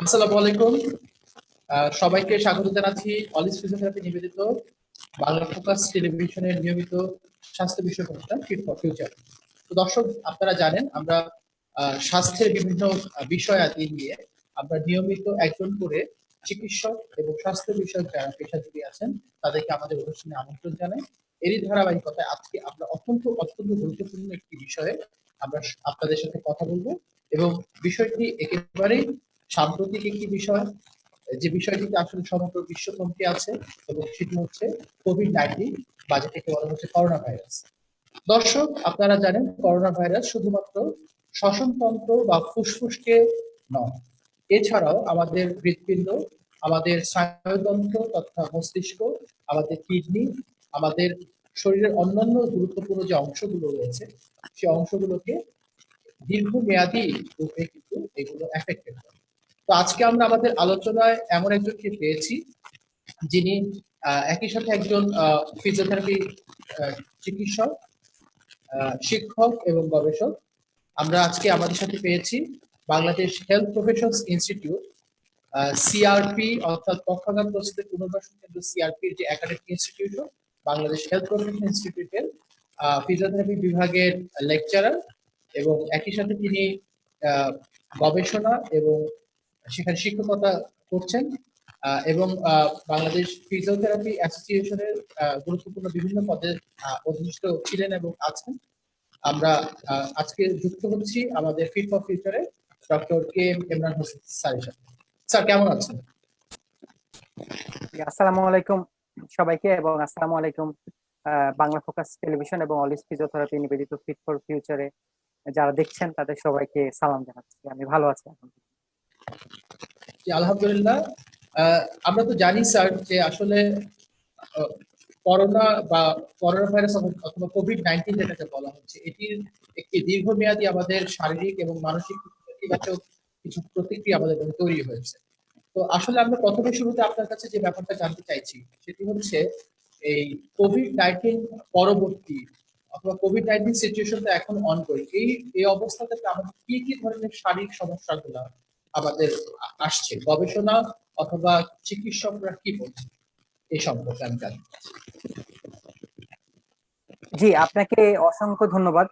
আসসালামু আলাইকুম। সবাইকে স্বাগত জানাচ্ছি অলিভ ফিজিওথেরাপি নিবেদিত বাংলা ফোকাস টেলিভিশনের নিয়মিত স্বাস্থ্য বিষয়ক অনুষ্ঠান ফিট ফর ফিউচার। তো দর্শক, আপনারা জানেন আমরা স্বাস্থ্যের বিভিন্ন বিষয়াদি নিয়ে আমরা নিয়মিত একজন করে চিকিৎসক এবং স্বাস্থ্য বিষয়ক যারা পেশাজীবী আছেন তাদেরকে আমাদের অনুষ্ঠানে আমন্ত্রণ জানাই। এরই ধারাবাহিকতায় আজকে আমরা অত্যন্ত অত্যন্ত গুরুত্বপূর্ণ একটি বিষয়ে আমরা আপনাদের সাথে কথা বলবো এবং বিষয়টি একেবারেই সাম্প্রতিক একটি বিষয়, যে বিষয়টিতে আসলে সমগ্র বিশ্ব থমকে আছে এবং সেটি হচ্ছে কোভিড-19 বা যেটাকে বলা হচ্ছে করোনা ভাইরাস। দর্শক, আপনারা জানেন করোনা ভাইরাস শুধুমাত্র শ্বসনতন্ত্র বা ফুসফুসকে নয়, এছাড়াও আমাদের হৃৎপিণ্ড, আমাদের স্নায়ুতন্ত্র তথা মস্তিষ্ক, আমাদের কিডনি, আমাদের শরীরের অন্যান্য গুরুত্বপূর্ণ যে অংশগুলো রয়েছে সেই অংশগুলোকে দীর্ঘমেয়াদী রূপে কিন্তু এগুলো এফেক্টেড করে। তো আজকে আমরা আমাদের আলোচনায় এমন একজনকে পেয়েছি যিনি একই সাথে একজন ফিজিওথেরাপি চিকিৎসক, শিক্ষক এবং গবেষক। আমরা আজকে আমাদের সাথে পেয়েছি Bangladesh health professions institute, CRP অর্থাৎ পক্ষাঘাত প্রস্তুতি পুনর্বাসন কেন্দ্র, সিআরপির যে academic institution, Bangladesh health profession ইনস্টিটিউটের ফিজিওথেরাপি বিভাগের লেকচারার এবং একই সাথে তিনি গবেষণা এবং সেখানে শিক্ষকতা করছেন এবং বাংলাদেশ ফিজিওথেরাপি অ্যাসোসিয়েশনের গুরুত্বপূর্ণ বিভিন্ন পদে অধিষ্ঠিত ছিলেন এবং আছেন। আমরা আজকে যুক্ত হচ্ছি আমাদের ফিট ফর ফিউচারে doctor K M Imran Hossain স্যারের সাথে। স্যার, কেমন আছেন? আসসালামু আলাইকুম সবাইকে, এবং আসসালামু আলাইকুম বাংলা ফোকাস টেলিভিশন এবং অলিভ ফিজিওথেরাপি নিবেদিত ফিট ফর ফিউচারে যারা দেখছেন তাদের সবাইকে সালাম জানাচ্ছি। আমি ভালো আছি। আলহামদুলিল্লাহ। আমরা তো জানি স্যার যে আসলে করোনা বা করোনা ভাইরাস অথবা কোভিড-19 যেটাকে বলা হচ্ছে, এটির একটি দীর্ঘমেয়াদী আমাদের শারীরিক এবং মানসিক ইতিবাচক কিছু প্রতিক্রিয়া আমাদের মধ্যে তৈরি হয়েছে। তো আসলে আমরা প্রথমে শুরুতে আপনার কাছে যে ব্যাপারটা জানতে চাইছি সেটি হচ্ছে এই কোভিড-19 পরবর্তী অথবা কোভিড-19 সিচুয়েশনটা এখন অনগোয়িং, এই অবস্থাতে আমাদের কি কি ধরনের শারীরিক সমস্যাগুলো আমাদের আসছে, গবেষণা অথবা চিকিৎসকরা কি বলছে এই সম্পর্কে আমি জানি। জি, আপনাকে অসংখ্য ধন্যবাদ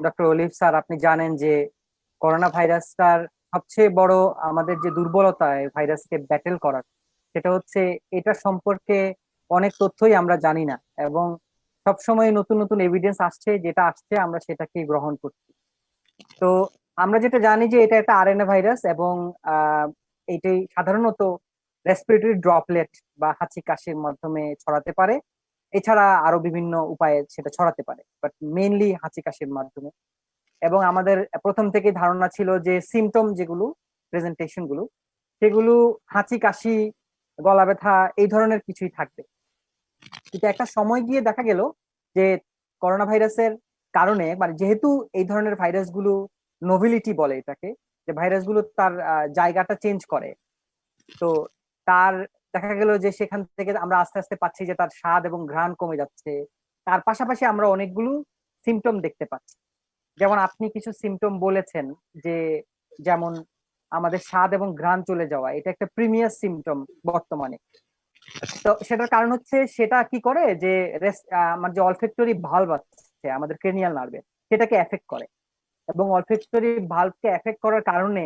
ডক্টর অলিভ স্যার। আপনি জানেন যে করোনা ভাইরাসটার সবচেয়ে বড় আমাদের যে দুর্বলতা ভাইরাসকে ব্যাটেল করার, সেটা হচ্ছে এটা সম্পর্কে অনেক তথ্যই আমরা জানি না, এবং সবসময় নতুন নতুন এভিডেন্স আসছে, যেটা আসছে আমরা সেটাকে গ্রহণ করছি। তো আমরা যেটা জানি যে এটা একটা আরএনএ ভাইরাস, এবং এটাই সাধারণত রেসপিরেটরি ড্রপলেট বা হাঁচি কাশির মাধ্যমে ছড়াতে পারে। এছাড়া আরো বিভিন্ন উপায়ে সেটা ছড়াতে পারে, বাট মেইনলি হাঁচি কাশির মাধ্যমে। এবং আমাদের প্রথম থেকে ধারণা ছিল যে সিমটম যেগুলো, প্রেজেন্টেশন গুলো, সেগুলো হাঁচি কাশি, গলা ব্যথা এই ধরনের কিছুই থাকবে। কিন্তু একটা সময় গিয়ে দেখা গেল যে করোনা ভাইরাসের কারণে, মানে যেহেতু এই ধরনের ভাইরাসগুলো নোভেলিটি বলে এটাকে, যে ভাইরাসগুলো তার জায়গাটা চেঞ্জ করে, তো তার দেখা গেল যে সেখান থেকে আমরা আস্তে আস্তে পাচ্ছি যে তার স্বাদ এবং ঘ্রাণ কমে যাচ্ছে। তার পাশাপাশি আমরা অনেকগুলো সিমটম দেখতে পাচ্ছি। যেমন আপনি কিছু সিমটম বলেছেন যে, যেমন আমাদের স্বাদ এবং ঘ্রাণ চলে যাওয়া, এটা একটা প্রিমিয়ার সিমটম বর্তমানে। তো সেটার কারণ হচ্ছে সেটা কি করে যে আমার যে অলফ্যাক্টরি ভালভ আছে আমাদের ক্রেনিয়াল নার্ভে, সেটাকে এফেক্ট করে, এবং অলফ্যাক্টরি ভালভকে এফেক্ট করার কারণে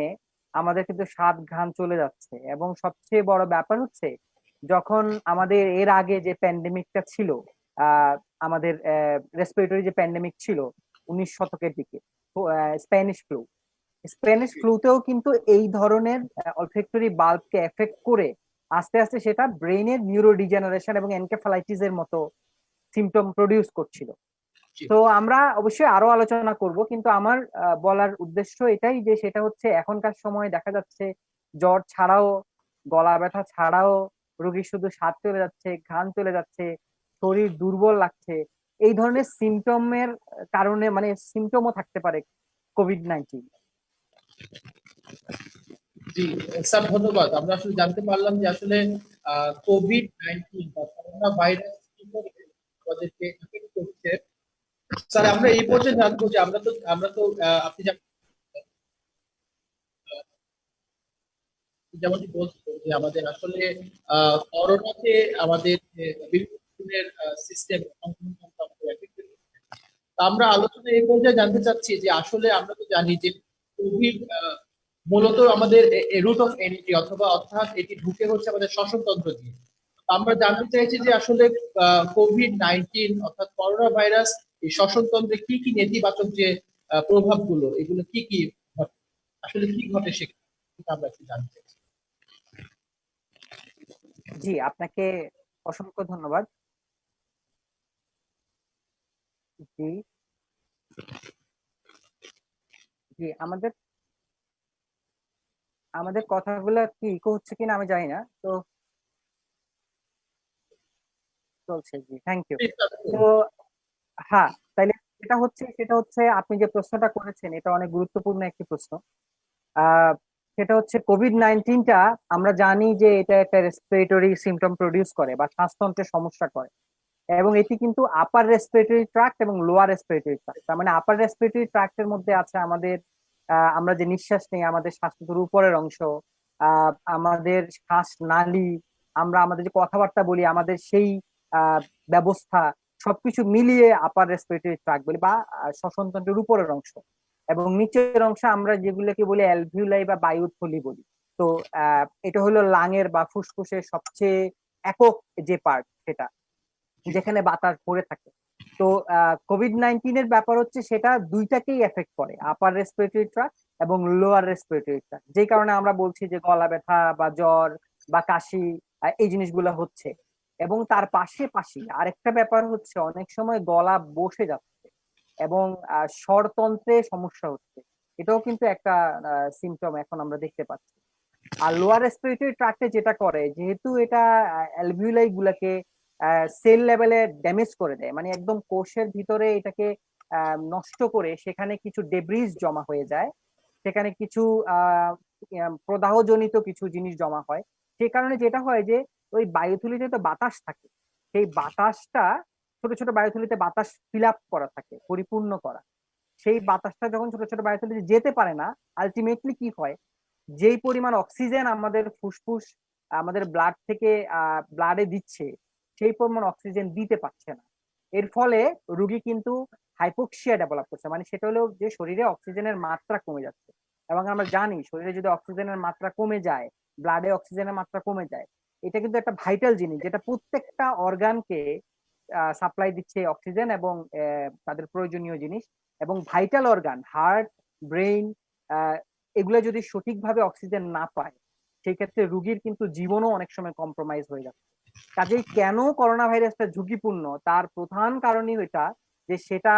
আমাদের কিন্তু স্বাদ ঘ্রাণ চলে যাচ্ছে। এবং সবচেয়ে বড় ব্যাপার হচ্ছে, যখন আমাদের এর আগে যে প্যান্ডেমিকটা ছিল, আমাদের রেসপিরেটরি যে প্যান্ডেমিক ছিল 19 শতকের দিকে, স্প্যানিশ ফ্লুতেও কিন্তু এই ধরনের অলফ্যাক্টরি বাল্বকে এফেক্ট করে আস্তে আস্তে সেটা ব্রেইনের নিউরো ডিজেনারেশন এবং এনকেফালাইটিস এর মতো সিমটম প্রডিউস করছিল। তো আমরা অবশ্যই আরো আলোচনা করব, কিন্তু আমার বলার উদ্দেশ্য এটাই যে সেটা হচ্ছে এখনকার সময় দেখা যাচ্ছে জ্বর ছাড়াও, গলা ব্যথা ছাড়াও রোগীর শুধু স্বাদ চলে যাচ্ছে, ঘ্রাণ চলে যাচ্ছে, শরীর দুর্বল লাগছে। এই ধরনের সিমটমের কারণে, মানে সিমটমও থাকতে পারে কোভিড-19। জি স্যার, ধন্যবাদ। আমরা আসলে জানতে পারলাম যে আসলে কোভিড-19 বা করোনা ভাইরাস কিভাবে আমাদেরকে এফেক্ট করছে। স্যার, আমরা এই পর্যায়ে জানবো যে আমরা তো, আপনি যেমনটি বলছিল যে আমাদের আসলে করোনাতে আমাদের যে বিভিন্ন সিস্টেম আমরা আলোচনা এই পর্যায়ে জানতে চাচ্ছি যে আসলে আমরা তো জানি যে কোভিড মূলত আমাদের রুট অফ এন্ট্রি অথবা অর্থাৎ এটি ঢুকে হচ্ছে আমাদের শ্বসনতন্ত্র দিয়ে। আমরা জানতে চাইছি যে আসলে কোভিড-19 অর্থাৎ করোনা ভাইরাস এই শ্বসনতন্ত্রে কি কি নেতিবাচক যে প্রভাবগুলো এগুলো কি কি ঘটে? আসলে কি ঘটে সেটা আমরা একটু জানতে চাইছি। জি, আপনাকে অসংখ্য ধন্যবাদ। জি, জি, আমাদের আমাদের কথাগুলো কি ইকো হচ্ছে কিনা আমি জানি না, তো চলছে। জি, থ্যাংক ইউ। তো হ্যাঁ, তাইলে সেটা হচ্ছে আপনি যে প্রশ্নটা করেছেন এটা অনেক গুরুত্বপূর্ণ একটি প্রশ্ন। আহ সেটা হচ্ছে কোভিড-19টা, আমরা জানি যে এটা একটা রেসপিরেটরি সিমটম প্রডিউস করে বা শ্বাসতন্ত্রের সমস্যা করে, এবং এটি কিন্তু আপার রেসপিরেটরি ট্রাক্ট এবং লোয়ার রেসপিরেটরি ট্রাক্ট। তার মানে আপার রেসপিরেটরি ট্রাক্টের মধ্যে আছে আমাদের আমরা যে নিঃশ্বাস নেই, আমাদের শ্বাসতন্ত্রের উপরের অংশ, আমাদের শ্বাস নালী, আমরা আমাদের যে কথাবার্তা বলি, আমাদের সেই আহ ব্যবস্থা, সবকিছু মিলিয়ে আপার রেসপিরেটরি ট্রাক্ট বলি বা শ্বসনতন্ত্রের উপরের অংশ। এবং নিচের অংশ আমরা যেগুলোকে বলি অ্যালভিউলাই বা বায়ুথলি বলি। তো এটা হলো লাঙের বা ফুসফুসের সবচেয়ে একক যে পার্ট, সেটা যেখানে বাতাস ভরে থাকে। তো কোভিড-19 এর ব্যাপার হচ্ছে সেটা দুইটাকেই এফেক্ট করে, আপার রেসপিরেটরি ট্র্যাক্ট এবং লোয়ার রেসপিরেটরি ট্র্যাক্ট, যেই কারণে আমরা বলছি যে গলা ব্যথা বা জ্বর বা কাশি এই জিনিসগুলো হচ্ছে। এবং তার পাশাপাশি আরেকটা ব্যাপার হচ্ছে অনেক সময় গলা বসে যাচ্ছে এবং স্বরতন্ত্রে সমস্যা হচ্ছে। এটাও কিন্তু একটা সিমটম এখন আমরা দেখতে পাচ্ছি। আর লোয়ার রেসপিরেটরি ট্রাক্টে যেটা করে, যেহেতু এটা অ্যালভিউলাই গুলাকে সেল লেভেলে ড্যামেজ করে দেয়, মানে একদম কোষের ভিতরে এটাকে নষ্ট করে সেখানে কিছু ডেব্রিজ জমা হয়ে যায়, সেখানে কিছু প্রদাহজনিত কিছু জিনিস জমা হয়। সেই কারণে যেটা হয় যে ওই বায়ুথলিতে তো বাতাস থাকে, সেই বাতাসটা, ছোট ছোট বায়ুথলিতে বাতাস ফিল আপ করা থাকে, পরিপূর্ণ করা। সেই বাতাসটা যখন ছোট ছোট বায়ুথলিতে যেতে পারে না, আলটিমেটলি কি হয়, যেই পরিমাণ অক্সিজেন আমাদের ফুসফুস আমাদের ব্লাড থেকে ব্লাডে দিচ্ছে, সেই পরিমাণ অক্সিজেন দিতে পারছে না। এর ফলে রোগী কিন্তু হাইপোক্সিয়া ডেভেলপ করছে, মানে সেটা হলো যে শরীরে অক্সিজেনের মাত্রা কমে যাচ্ছে। এবং আমরা জানি শরীরে যদি অক্সিজেনের মাত্রা কমে যায়, ব্লাডে অক্সিজেনের মাত্রা কমে যায়, এটা কিন্তু একটা ভাইটাল জিনিস যেটা প্রত্যেকটা অর্গানকে সাপ্লাই দিচ্ছে অক্সিজেন এবং তাদের প্রয়োজনীয় জিনিস। এবং ভাইটাল অর্গান, হার্ট, ব্রেইন, এগুলো যদি সঠিকভাবে অক্সিজেন না পায়, সেই ক্ষেত্রে রোগীর কিন্তু জীবনও অনেক সময় কম্প্রোমাইজ হয়ে যাচ্ছে। কাজেই কেন করোনা ভাইরাসটা ঝুঁকিপূর্ণ, তার প্রধান কারণই এটা যে সেটা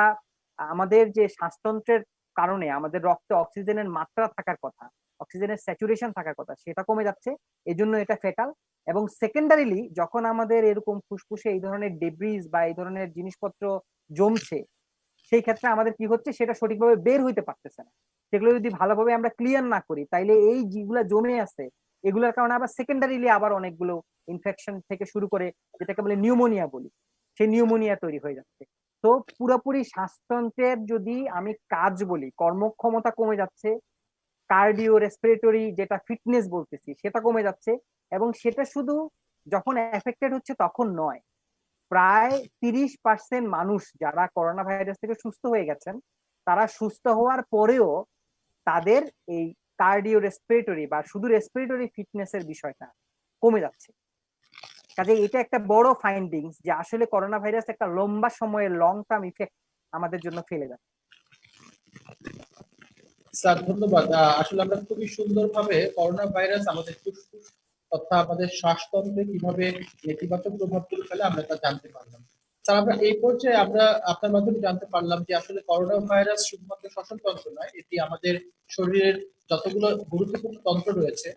আমাদের যে শ্বাসতন্ত্রের কারণে আমাদের রক্তে অক্সিজেনের মাত্রা থাকার কথা, অক্সিজেনের স্যাচুরেশন থাকার কথা, সেটা কমে যাচ্ছে। এই জন্য এটা ফেটাল। এবং সেকেন্ডারিলি যখন আমাদের এরকম ফুসফুসে এই ধরনের ডেব্রিজ বা এই ধরনের জিনিসপত্র জমছে, সেই ক্ষেত্রে আমাদের কি হচ্ছে, সেটা সঠিকভাবে বের হইতে পারতেছে না। সেগুলো যদি ভালোভাবে আমরা ক্লিয়ার না করি, তাইলে এই যেগুলা জমে আছে এগুলোর কারণে আবার সেকেন্ডারিলি আবার অনেকগুলো ইনফেকশন থেকে শুরু করে, যেটাকে বলে নিউমোনিয়া বলি, সেই নিউমোনিয়া তৈরি হয়ে যাচ্ছে। তো পুরোপুরি শ্বাসতন্ত্রের যদি আমি কাজ বলি, কর্মক্ষমতা কমে যাচ্ছে, কার্ডিও রেসপিরেটরি যেটা ফিটনেস বলতেছি সেটা কমে যাচ্ছে। এবং সেটা শুধু যখন এফেক্টেড হচ্ছে তখন নয়, প্রায় 30% মানুষ যারা করোনা ভাইরাস থেকে সুস্থ হয়ে গেছেন, তারা সুস্থ হওয়ার পরেও তাদের এই কার্ডিও রেসপিরেটরি বা শুধু রেসপিরেটরি ফিটনেসের বিষয়টা কমে যাচ্ছে। কাজে এটা একটা বড় ফাইন্ডিংস যে আসলে করোনা ভাইরাস একটা লম্বা সময়ের লং টার্ম ইফেক্ট আমাদের জন্য ফেলে যাচ্ছে। স্যার ধন্যবাদ। আসলে আমরা খুবই সুন্দরভাবে করোনা ভাইরাস আমাদের ফুসফুস তথা আমাদের শ্বাসতন্ত্রে কিভাবে নেতিবাচক প্রভাবগুলো ফেলে আমরা তা জানতে পারলাম। স্যার আমরা এই পর্যায়ে আমরা আপনার মাধ্যমে জানতে পারলাম যে আসলে করোনা ভাইরাস শুধুমাত্র শ্বসনতন্ত্র নয়, এটি আমাদের শরীরের যতগুলো গুরুত্বপূর্ণ তন্ত্র রয়েছে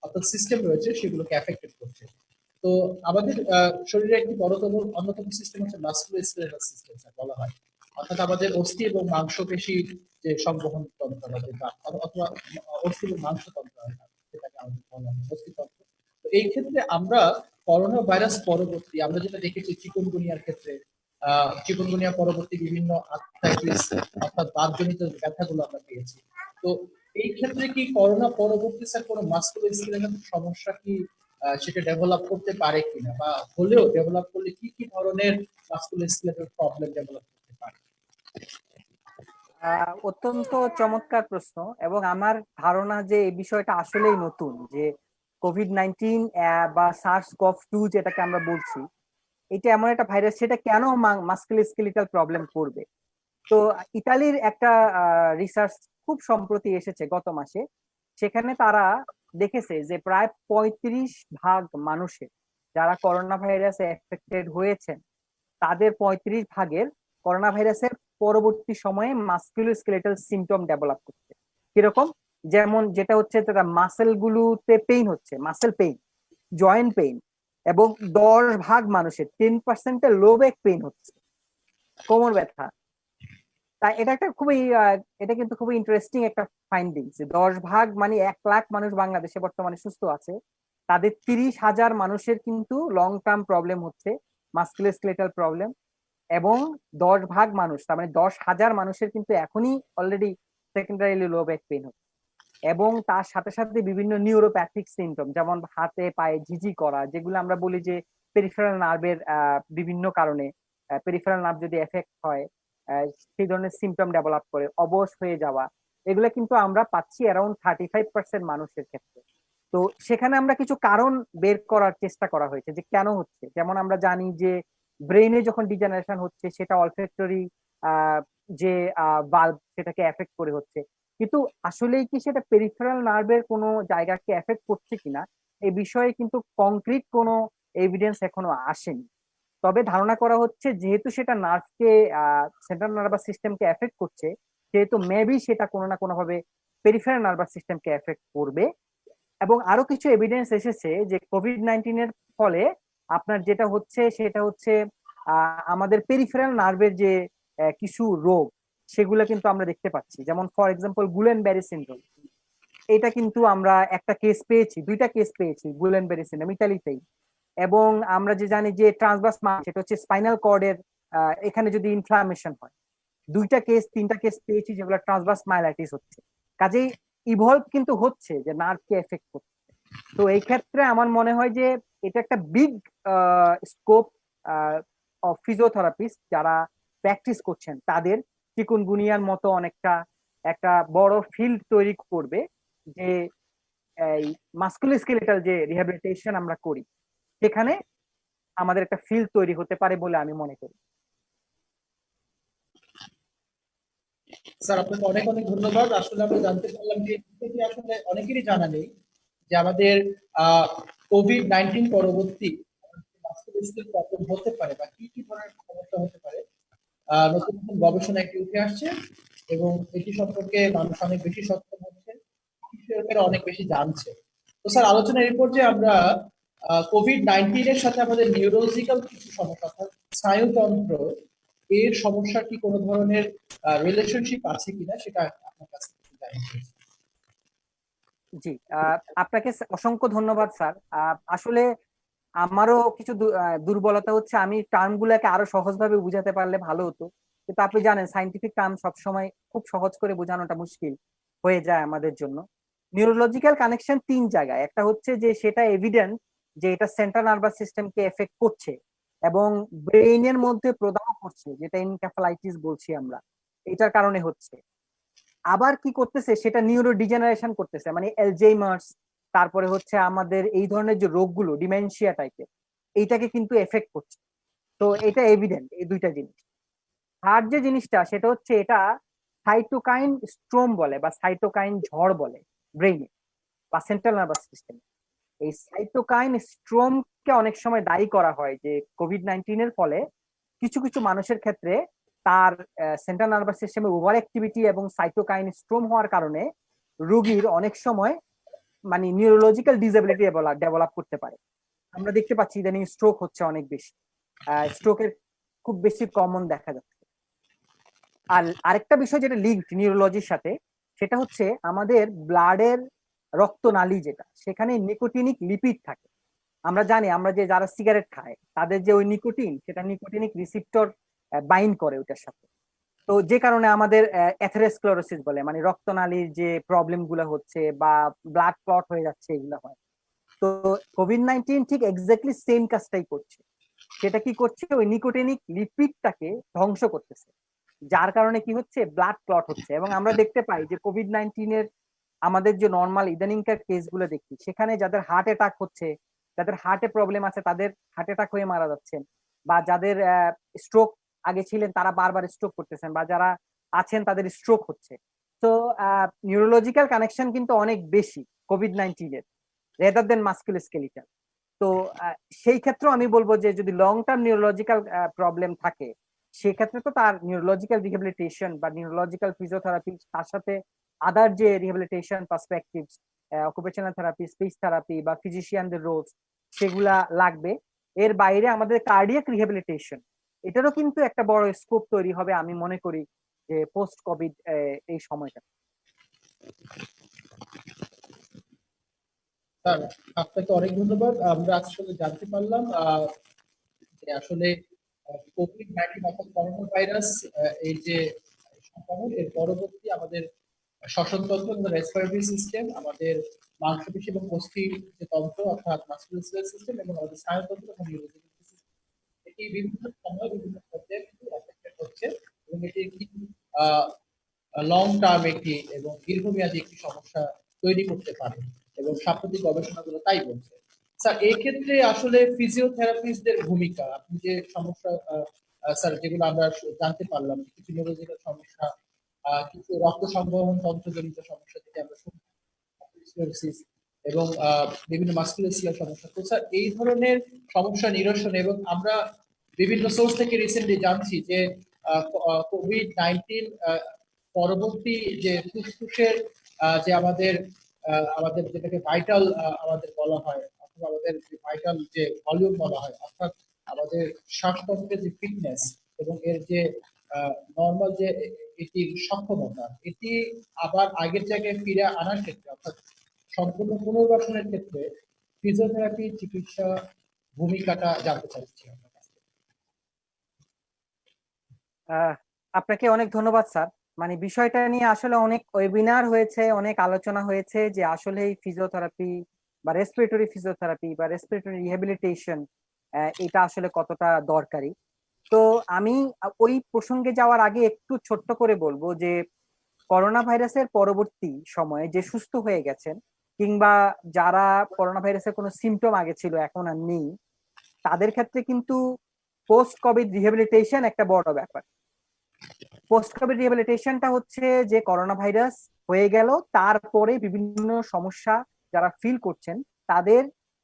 অর্থাৎ সিস্টেম রয়েছে সেগুলোকে এফেক্টেড করছে। তো আমাদের শরীরে একটি বড়তম অন্যতম সিস্টেম হচ্ছে মাসকুলোস্কেলেটাল সিস্টেম স্যার বলা হয়, অর্থাৎ আমাদের অস্থি এবং মাংসপেশি যে সংবহন তন্ত্র অথবা অস্থি এবং মাংসতন্ত্র যেটাকে আমাদের বলা হয় অস্থিতন্ত্র। তো এই ক্ষেত্রে আমরা করোনা ভাইরাস পরবর্তী আমরা যেটা দেখেছি চিকুনগুনিয়ার ক্ষেত্রে, চিকুনগুনিয়া পরবর্তী বিভিন্ন আর্থ্রাইটিস অর্থাৎ বাতজনিত ব্যথাগুলো আমরা পেয়েছি। তো এই ক্ষেত্রে কি করোনা পরবর্তী স্যার কোনো মাস্কুলোস্কেলেটাল সমস্যা কি সেটা ডেভেলপ করতে পারে কিনা, বা হলেও ডেভেলপ করলে কি কি ধরনের মাস্কুলোস্কেলেটাল প্রবলেম ডেভেলপ করতে পারে? অত্যন্ত চমৎকার প্রশ্ন, এবং আমার ধারণা যে এই বিষয়টা আসলেই নতুন, যে কোভিড-19 বা SARS-CoV-2 যেটাকে আমরা বলছি, এটা এমন একটা ভাইরাস, সেটা কেন মাস্কুলোস্কেলেটাল প্রবলেম করবে। তো ইতালির একটা রিসার্চ খুব সম্প্রতি এসেছে গত মাসে, সেখানে তারা দেখেছে যে প্রায় 35% মানুষের যারা করোনা ভাইরাসে এফেক্টেড হয়েছেন, তাদের 35%-এর করোনা ভাইরাসের পরবর্তী সময়ে মাস্কুলোস্কেলেটাল সিমটম ডেভেলপ করছে। কিরকম? যেমন যেটা হচ্ছে তারা মাসেল গুলোতে পেইন হচ্ছে, মাসেল পেইন, জয়েন্ট পেইন, এবং 10% মানুষের 10%-এর লো ব্যাক পেইন হচ্ছে, কোমর ব্যথা। তাই এটা একটা খুবই এটা কিন্তু খুবই ইন্টারেস্টিং একটা ফাইন্ডিং, যে 10% মানে 1 লাখ মানুষ বাংলাদেশে বর্তমানে সুস্থ আছে, তাদের 30,000 মানুষের কিন্তু লং টার্ম প্রবলেম হচ্ছে, মাস্কুলোস্কেলেটাল প্রবলেম। এবং 10% মানুষ, তার মানে 10,000 মানুষের কিন্তু এখনই already secondarily low back pain হচ্ছে। এবং তার সাথে সাথে বিভিন্ন নিউরোপ্যাথিক সিমটম, যেমন হাতে পায়ে ঝিঝি করা, যেগুলো আমরা বলি যে পেরিফেরাল নার্ভের বিভিন্ন কারণে, পেরিফেরাল নার্ভ যদি এফেক্ট হয় সেই ধরনের সিমটম ডেভেলপ করে, অবশ হয়ে যাওয়া, এগুলো কিন্তু আমরা পাচ্ছি অ্যারাউন্ড 35% মানুষের ক্ষেত্রে। তো সেখানে আমরা কিছু কারণ বের করার চেষ্টা করা হয়েছে যে কেন হচ্ছে। যেমন আমরা জানি যে ব্রেনে যখন ডিজেনারেশন হচ্ছে, সেটা অলফ্যাক্টরি যে বাল্ব সেটাকে এফেক্ট করে হচ্ছে, কিন্তু আসলেই কি সেটা পেরিফেরাল নার্ভের কোনো জায়গাকে এফেক্ট করছে কিনা, এই বিষয়ে কিন্তু কংক্রিট কোনো এভিডেন্স এখনো আসেনি। তবে ধারণা করা হচ্ছে যেহেতু সেটা নার্ভকে, সেন্ট্রাল নার্ভাস সিস্টেমকে এফেক্ট করছে, সেহেতু মেবি সেটা কোনো না কোনো ভাবে পেরিফেরাল নার্ভাস সিস্টেমকে এফেক্ট করবে। এবং আরো কিছু এভিডেন্স এসেছে যে কোভিড-19 এর ফলে আপনার যেটা হচ্ছে সেটা হচ্ছে আমাদের পেরিফেরাল নার্ভের যে কিছু রোগ, সেগুলো কিন্তু আমরা দেখতে পাচ্ছি। যেমন ফর এক্সাম্পল গুলেন ব্যারি সিনড্রোম, এটা কিন্তু আমরা একটা কেস পেয়েছি, দুইটা কেস পেয়েছি গুলেন ব্যারি সিনড্রোম ইতালিতেই। এবং আমরা যে জানি যে ট্রান্সভার্স মাস, সেটা হচ্ছে স্পাইনাল কর্ডের এখানে যদি ইনফ্লামেশন হয়, দুইটা কেস তিনটা কেস পেয়েছি যেগুলো ট্রান্সভার্স মাইলাইটিস হচ্ছে। কাজেই ইভলভ কিন্তু হচ্ছে যে নার্ভকে এফেক্ট করছে। তো এই ক্ষেত্রে আমার মনে হয় যে এটা একটা বিগ স্কোপ অফ ফিজিওথেরাপিস্ট যারা প্র্যাকটিস করছেন, তাদের চিকুনগুনিয়ার মতো অনেকটা একটা বড় ফিল্ড তৈরি করবে, যে এই মাস্কুলোস্কেলেটাল যে রিহ্যাবিলিটেশন আমরা করি, সেখানে আমাদের একটা ফিল্ড তৈরি হতে পারে বলে আমি মনে করি। স্যার আপনাকে অনেক অনেক ধন্যবাদ। আসলে আমরা জানতে পারলাম যে এটি আসলে অনেকেরই জানা নেই যে আমাদের কোভিড-19 পরবর্তী মাস্কুলোস্কেলেটাল প্রবলেম হতে পারে বা কি কি ধরনের সমস্যা হতে পারে। নতুন নতুন গবেষণা একটি উঠে আসছে এবং এটি সম্পর্কে মানুষ অনেক বেশি সচেতন হচ্ছে, শিক্ষকেরা অনেক বেশি জানছে। তো স্যার, আলোচনার এই পর্যায়ে আমরা কোভিড-19 এর সাথে আমাদের নিউরোলজিক্যাল কিছু সমস্যা, অর্থাৎ স্নায়ুতন্ত্র এর সমস্যার কি কোনো ধরনের রিলেশনশিপ আছে কিনা সেটা আপনার কাছ থেকে জানতে চাই। জি, আপনাকে অসংখ্য ধন্যবাদ স্যার। আসলে আমারও কিছু দুর্বলতা হচ্ছে, আমি টার্ম গুলাকে আরো সহজভাবে বুঝাতে পারলে ভালো হতো, কিন্তু আপনি জানেন সাইন্টিফিক টার্ম সবসময় খুব সহজ করে বোঝানোটা মুশকিল হয়ে যায় আমাদের জন্য। নিউরোলজিক্যাল কানেকশন 3 জায়গায়, একটা হচ্ছে যে সেটা এভিডেন্ট যে এটা সেন্ট্রাল নার্ভাস সিস্টেমকে এফেক্ট করছে এবং ব্রেইনের মধ্যে প্রদাহ করছে, যেটা এনকেফালাইটিস বলছি আমরা, এটার কারণে হচ্ছে। আবার কি করতেছে, সেটা নিউরো ডিজেনারেশন করতেছে, মানে অ্যালজাইমার্স, তারপরে হচ্ছে আমাদের এই ধরনের যে রোগগুলো ডিমেনশিয়া টাইপের, এইটাকে কিন্তু এফেক্ট করছে। তো এটা এভিডেন্ট এই দুইটা জিনিস। আর যে জিনিসটা সেটা হচ্ছে এটা সাইটোকাইন স্ট্রোম বলে বা সাইটোকাইন ঝড় বলে ব্রেইনে বা সেন্ট্রাল নার্ভাস সিস্টেমে। এই সাইটোকাইন স্ট্রোমকে অনেক সময় দায়ী করা হয় যে কোভিড-19 এর ফলে কিছু কিছু মানুষের ক্ষেত্রে তার সেন্ট্রাল নার্ভাস সিস্টেমের ওভার অ্যাক্টিভিটি এবং সাইটোকাইন স্ট্রোম হওয়ার কারণে রোগীর অনেক সময় মানে নিউরোলজিক্যাল ডিসএবিলিটি ডেভেলপ করতে পারে। আমরা দেখতে পাচ্ছি ইদানিং স্ট্রোক হচ্ছে অনেক বেশি, স্ট্রোকের খুব বেশি কমন দেখা যাচ্ছে। আর আরেকটা বিষয় যেটা লিঙ্কড নিউরোলজির সাথে, সেটা হচ্ছে আমাদের ব্লাডের রক্তনালী, যেটা সেখানে নিকোটিনিক লিপিড থাকে। আমরা জানি আমরা যে যারা সিগারেট খায় তাদের যে ওই নিকোটিন, সেটা নিকোটিনিক রিসিপ্টর বাইন্ড করে ওটার সাথে। তো তো যে কারণে আমাদের অ্যাথেরোস্ক্লেরোসিস বলে, মানে রক্তনালীর যে প্রবলেম গুলো হচ্ছে বা ব্লাড ক্লট হয়ে যাচ্ছে, এগুলো হয়। তো কোভিড-19 ঠিক এক্স্যাক্টলি সেম কাজটাই করছে। সেটা কি করছে, ওই নিকোটিনিক লিপিডটাকে ধ্বংস করতেছে, যার কারণে কি হচ্ছে, ব্লাড ক্লট হচ্ছে। এবং আমরা দেখতে পাই যে কোভিড-19 এর আমাদের যে নর্মাল ইদানিংকার কেস গুলো দেখি, সেখানে যাদের হার্ট অ্যাটাক হচ্ছে, যাদের হার্টে প্রবলেম আছে, তাদের হার্ট অ্যাটাক হয়ে মারা যাচ্ছেন, বা যাদের স্ট্রোক আগে ছিলেন তারা বারবার স্ট্রোক করতেছেন, বা যারা আছেন তাদের স্ট্রোক হচ্ছে। তো নিউরোলজিক্যাল কানেকশন কিন্তু অনেক বেশি কোভিড-19 এর, রেদার দেন মাস্কুলোস্কেলিটাল। তো সেই ক্ষেত্রেও আমি বলবো যে যদি লং টার্ম নিউরোলজিক্যাল প্রবলেম থাকে, সেক্ষেত্রে তো তার নিউরোলজিক্যাল রিহ্যাবিলিটেশন বা নিউরোলজিক্যাল ফিজিওথেরাপি, তার সাথে আদার যে rehabilitation perspectives, occupational therapy, speech therapy বা ফিজিশিয়ানদের রোলস, সেগুলা লাগবে। এর বাইরে আমাদের কার্ডিয়াক রিহ্যাবিলিটেশন, এটারও কিন্তু একটা বড় স্কোপ তৈরি হবে আমি মনে করি, যে পোস্ট কোভিড এই সময়টা। স্যার, আপনাকে অনেক ধন্যবাদ। আমরা আসলে জানতে পারলাম যে আসলে কোভিড-19 অর্থাৎ করোনা ভাইরাস, এই যে সংক্রমণ, এর পরবর্তী আমাদের শ্বসনতন্ত্র এবং রেসপিরেটরি সিস্টেম, আমাদের মাংসপেশি এবং অস্থির যে তন্ত্র অর্থাৎ মাসকুলার সিস্টেম, এবং আমাদের স্নায়ুতন্ত্র এবং নিউরোলজিক্যাল সিস্টেম, এটি বিভিন্ন সময় বিভিন্ন পর্যায়ে কিন্তু এফেক্টেড হচ্ছে, এবং এটি একটি লং টার্ম একটি এবং দীর্ঘমেয়াদী একটি সমস্যা তৈরি করতে পারে, এবং সাম্প্রতিক গবেষণাগুলো তাই বলছে। স্যার, এই ক্ষেত্রে আসলে ফিজিওথেরাপিস্টদের ভূমিকা, আপনি যে সমস্যা স্যার যেগুলো আমরা জানতে পারলাম, কিছু নিউরোলজিক্যাল সমস্যা, কিছু রক্ত সংবহন তন্ত্রজনিত সমস্যা থেকে আমরা স্ক্লেরোসিস, এবং বিভিন্ন মাস্কুলোস্কেলার সমস্যা। তো স্যার, এই ধরনের সমস্যা নিরসন, এবং আমরা বিভিন্ন সোর্স থেকে রিসেন্টলি জানছি যে কোভিড-19 পরবর্তী যে ফুসফুসের যে আমাদের আমাদের যেটাকে ভাইটাল আমাদের বলা হয়, অথবা আমাদের ভাইটাল যে ভলিউম বলা হয়, অর্থাৎ আমাদের শ্বাসতন্ত্রের যে ফিটনেস এবং এর যে নর্মাল যে এটির সক্ষমতা, এটি আবার আগের জায়গায় ফিরে আনার ক্ষেত্রে, অর্থাৎ সম্পূর্ণ পুনর্বাসনের ক্ষেত্রে ফিজিওথেরাপি চিকিৎসা ভূমিকাটা জানতে চাচ্ছি আপনার কাছ থেকে। আহ, আপনাকে অনেক ধন্যবাদ স্যার। মানে বিষয়টা নিয়ে আসলে অনেক ওয়েবিনার হয়েছে, অনেক আলোচনা হয়েছে যে আসলে এই ফিজিওথেরাপি বা রেসপিরেটরি ফিজিওথেরাপি বা রেসপিরেটরি রিহ্যাবিলিটেশন এটা আসলে কতটা দরকারি। তো আমি ওই প্রসঙ্গে যাওয়ার আগে একটু ছোট্ট করে বলবো যে করোনা ভাইরাসের পরবর্তী সময়ে যে সুস্থ হয়ে গেছেন, কিংবা যারা করোনা ভাইরাসের কোনো সিমটম আগে ছিল এখন আর নেই, তাদের ক্ষেত্রে কিন্তু পোস্ট কোভিড রিহ্যাবিলিটেশন একটা বড় ব্যাপার। পোস্ট কোভিড রিহ্যাবিলিটেশনটা হচ্ছে যে করোনা ভাইরাস হয়ে গেল, তারপরে বিভিন্ন সমস্যা যারা ফিল করছেন, তাদের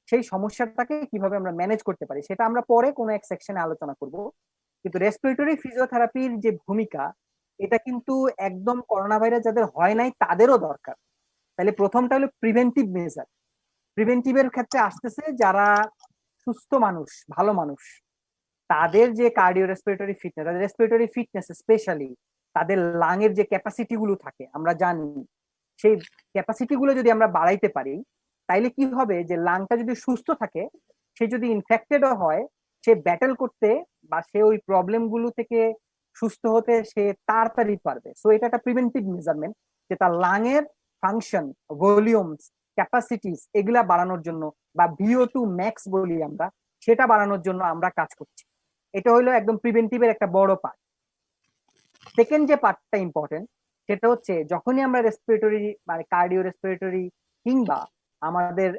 সেই সমস্যাটাকে কিভাবে আমরা ম্যানেজ করতে পারি সেটা আমরা পরে কোনো এক সেকশনে আলোচনা করব। কিন্তু রেসপিরেটরি ফিজিওথেরাপির যে ভূমিকা, এটা কিন্তু একদম করোনা ভাইরাস যাদের হয় নাই তাদেরও দরকার। তাহলে প্রথমটা হলো প্রিভেন্টিভ মেজার। প্রিভেন্টিভের ক্ষেত্রে আসতেছে যারা সুস্থ মানুষ, ভালো মানুষ, তাদের যে কার্ডিও রেসপিরেটরি ফিটনেস, তাদের রেসপিরেটরি ফিটনেস স্পেশালি তাদের লাংয়ের যে ক্যাপাসিটি গুলো থাকে আমরা জানি, সেই ক্যাপাসিটি গুলো যদি আমরা বাড়াইতে পারি, তাইলে কি হবে যে লাংটা যদি সুস্থ থাকে, সে যদি ইনফেক্টেডও হয়, সে ব্যাটেল করতে বা সে ওই প্রবলেম গুলো থেকে সুস্থ হতে সে তাড়াতাড়ি পারবে। সো এটা একটা প্রিভেন্টিভ মেজারমেন্ট, যে তার লাংয়ের ফাংশন, ভলিউমস, ক্যাপাসিটিস এগুলা বাড়ানোর জন্য, বা VO2 ম্যাক্স বলি আমরা, সেটা বাড়ানোর জন্য আমরা কাজ করছি। এটা হলো একদম প্রিভেন্টিভের একটা বড় পার্ট। সেকেন্ড যে পার্টটা ইম্পর্টেন্ট, সেটা হচ্ছে যখনই আমরা রেসপিরেটরি মানে কার্ডিও রেসপিরেটরি কিংবা আমাদের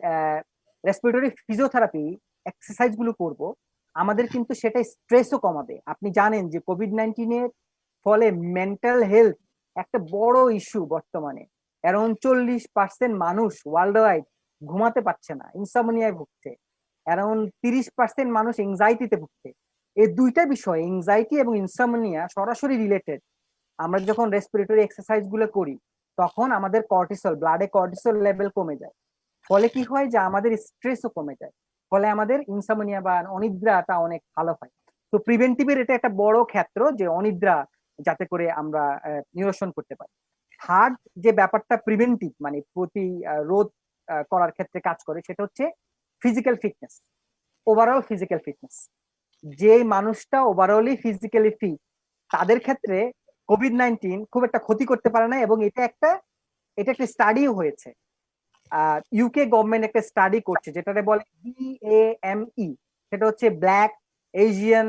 রেসপিরেটরি ফিজিওথেরাপি এক্সারসাইজ গুলো করব, আমাদের কিন্তু সেটা স্ট্রেসও কমাবে। আপনি জানেন যে কোভিড-19 ফলে মেন্টাল হেলথ একটা বড় ইস্যু বর্তমানে। অ্যারাউন্ড 40% মানুষ ওয়ার্ল্ড ওয়াইড ঘুমাতে পারছে না, ইনসমনিয়ায় ভুগছে। অ্যারাউন্ড 30% মানুষ এংজাইটিতে ভুগছে। এই দুইটা বিষয়, এংজাইটি এবং ইনসমনিয়া, সরাসরি রিলেটেড। আমরা যখন রেসপিরেটরি এক্সারসাইজ গুলো করি, তখন আমাদের কর্টিসল, ব্লাডে কর্টিসল লেভেল কমে যায়। ফলে কি হয় যে আমাদের স্ট্রেসও কমে যায়, ফলে আমাদের ইনসমনিয়া বা অনিদ্রাটা অনেক ভালো হয়। তো প্রিভেন্টিভের এটা একটা বড় ক্ষেত্র, যে অনিদ্রা যাতে করে আমরা নিরসন করতে পারি। থার্ড যে ব্যাপারটা প্রিভেন্টিভ মানে রোধ করার ক্ষেত্রে কাজ করে, সেটা হচ্ছে physical fitness, overall physical fitness. যে মানুষটা ওভারঅলি ফিজিক্যালি ফিট, তাদের ক্ষেত্রে কোভিড-19 খুব একটা ক্ষতি করতে পারে না, এবং এটা একটা স্টাডিও হয়েছে। ইউকে গভর্নমেন্ট একটা স্টাডি করছে যেটাকে বলে BAME, সেটা হচ্ছে ব্ল্যাক, এশিয়ান,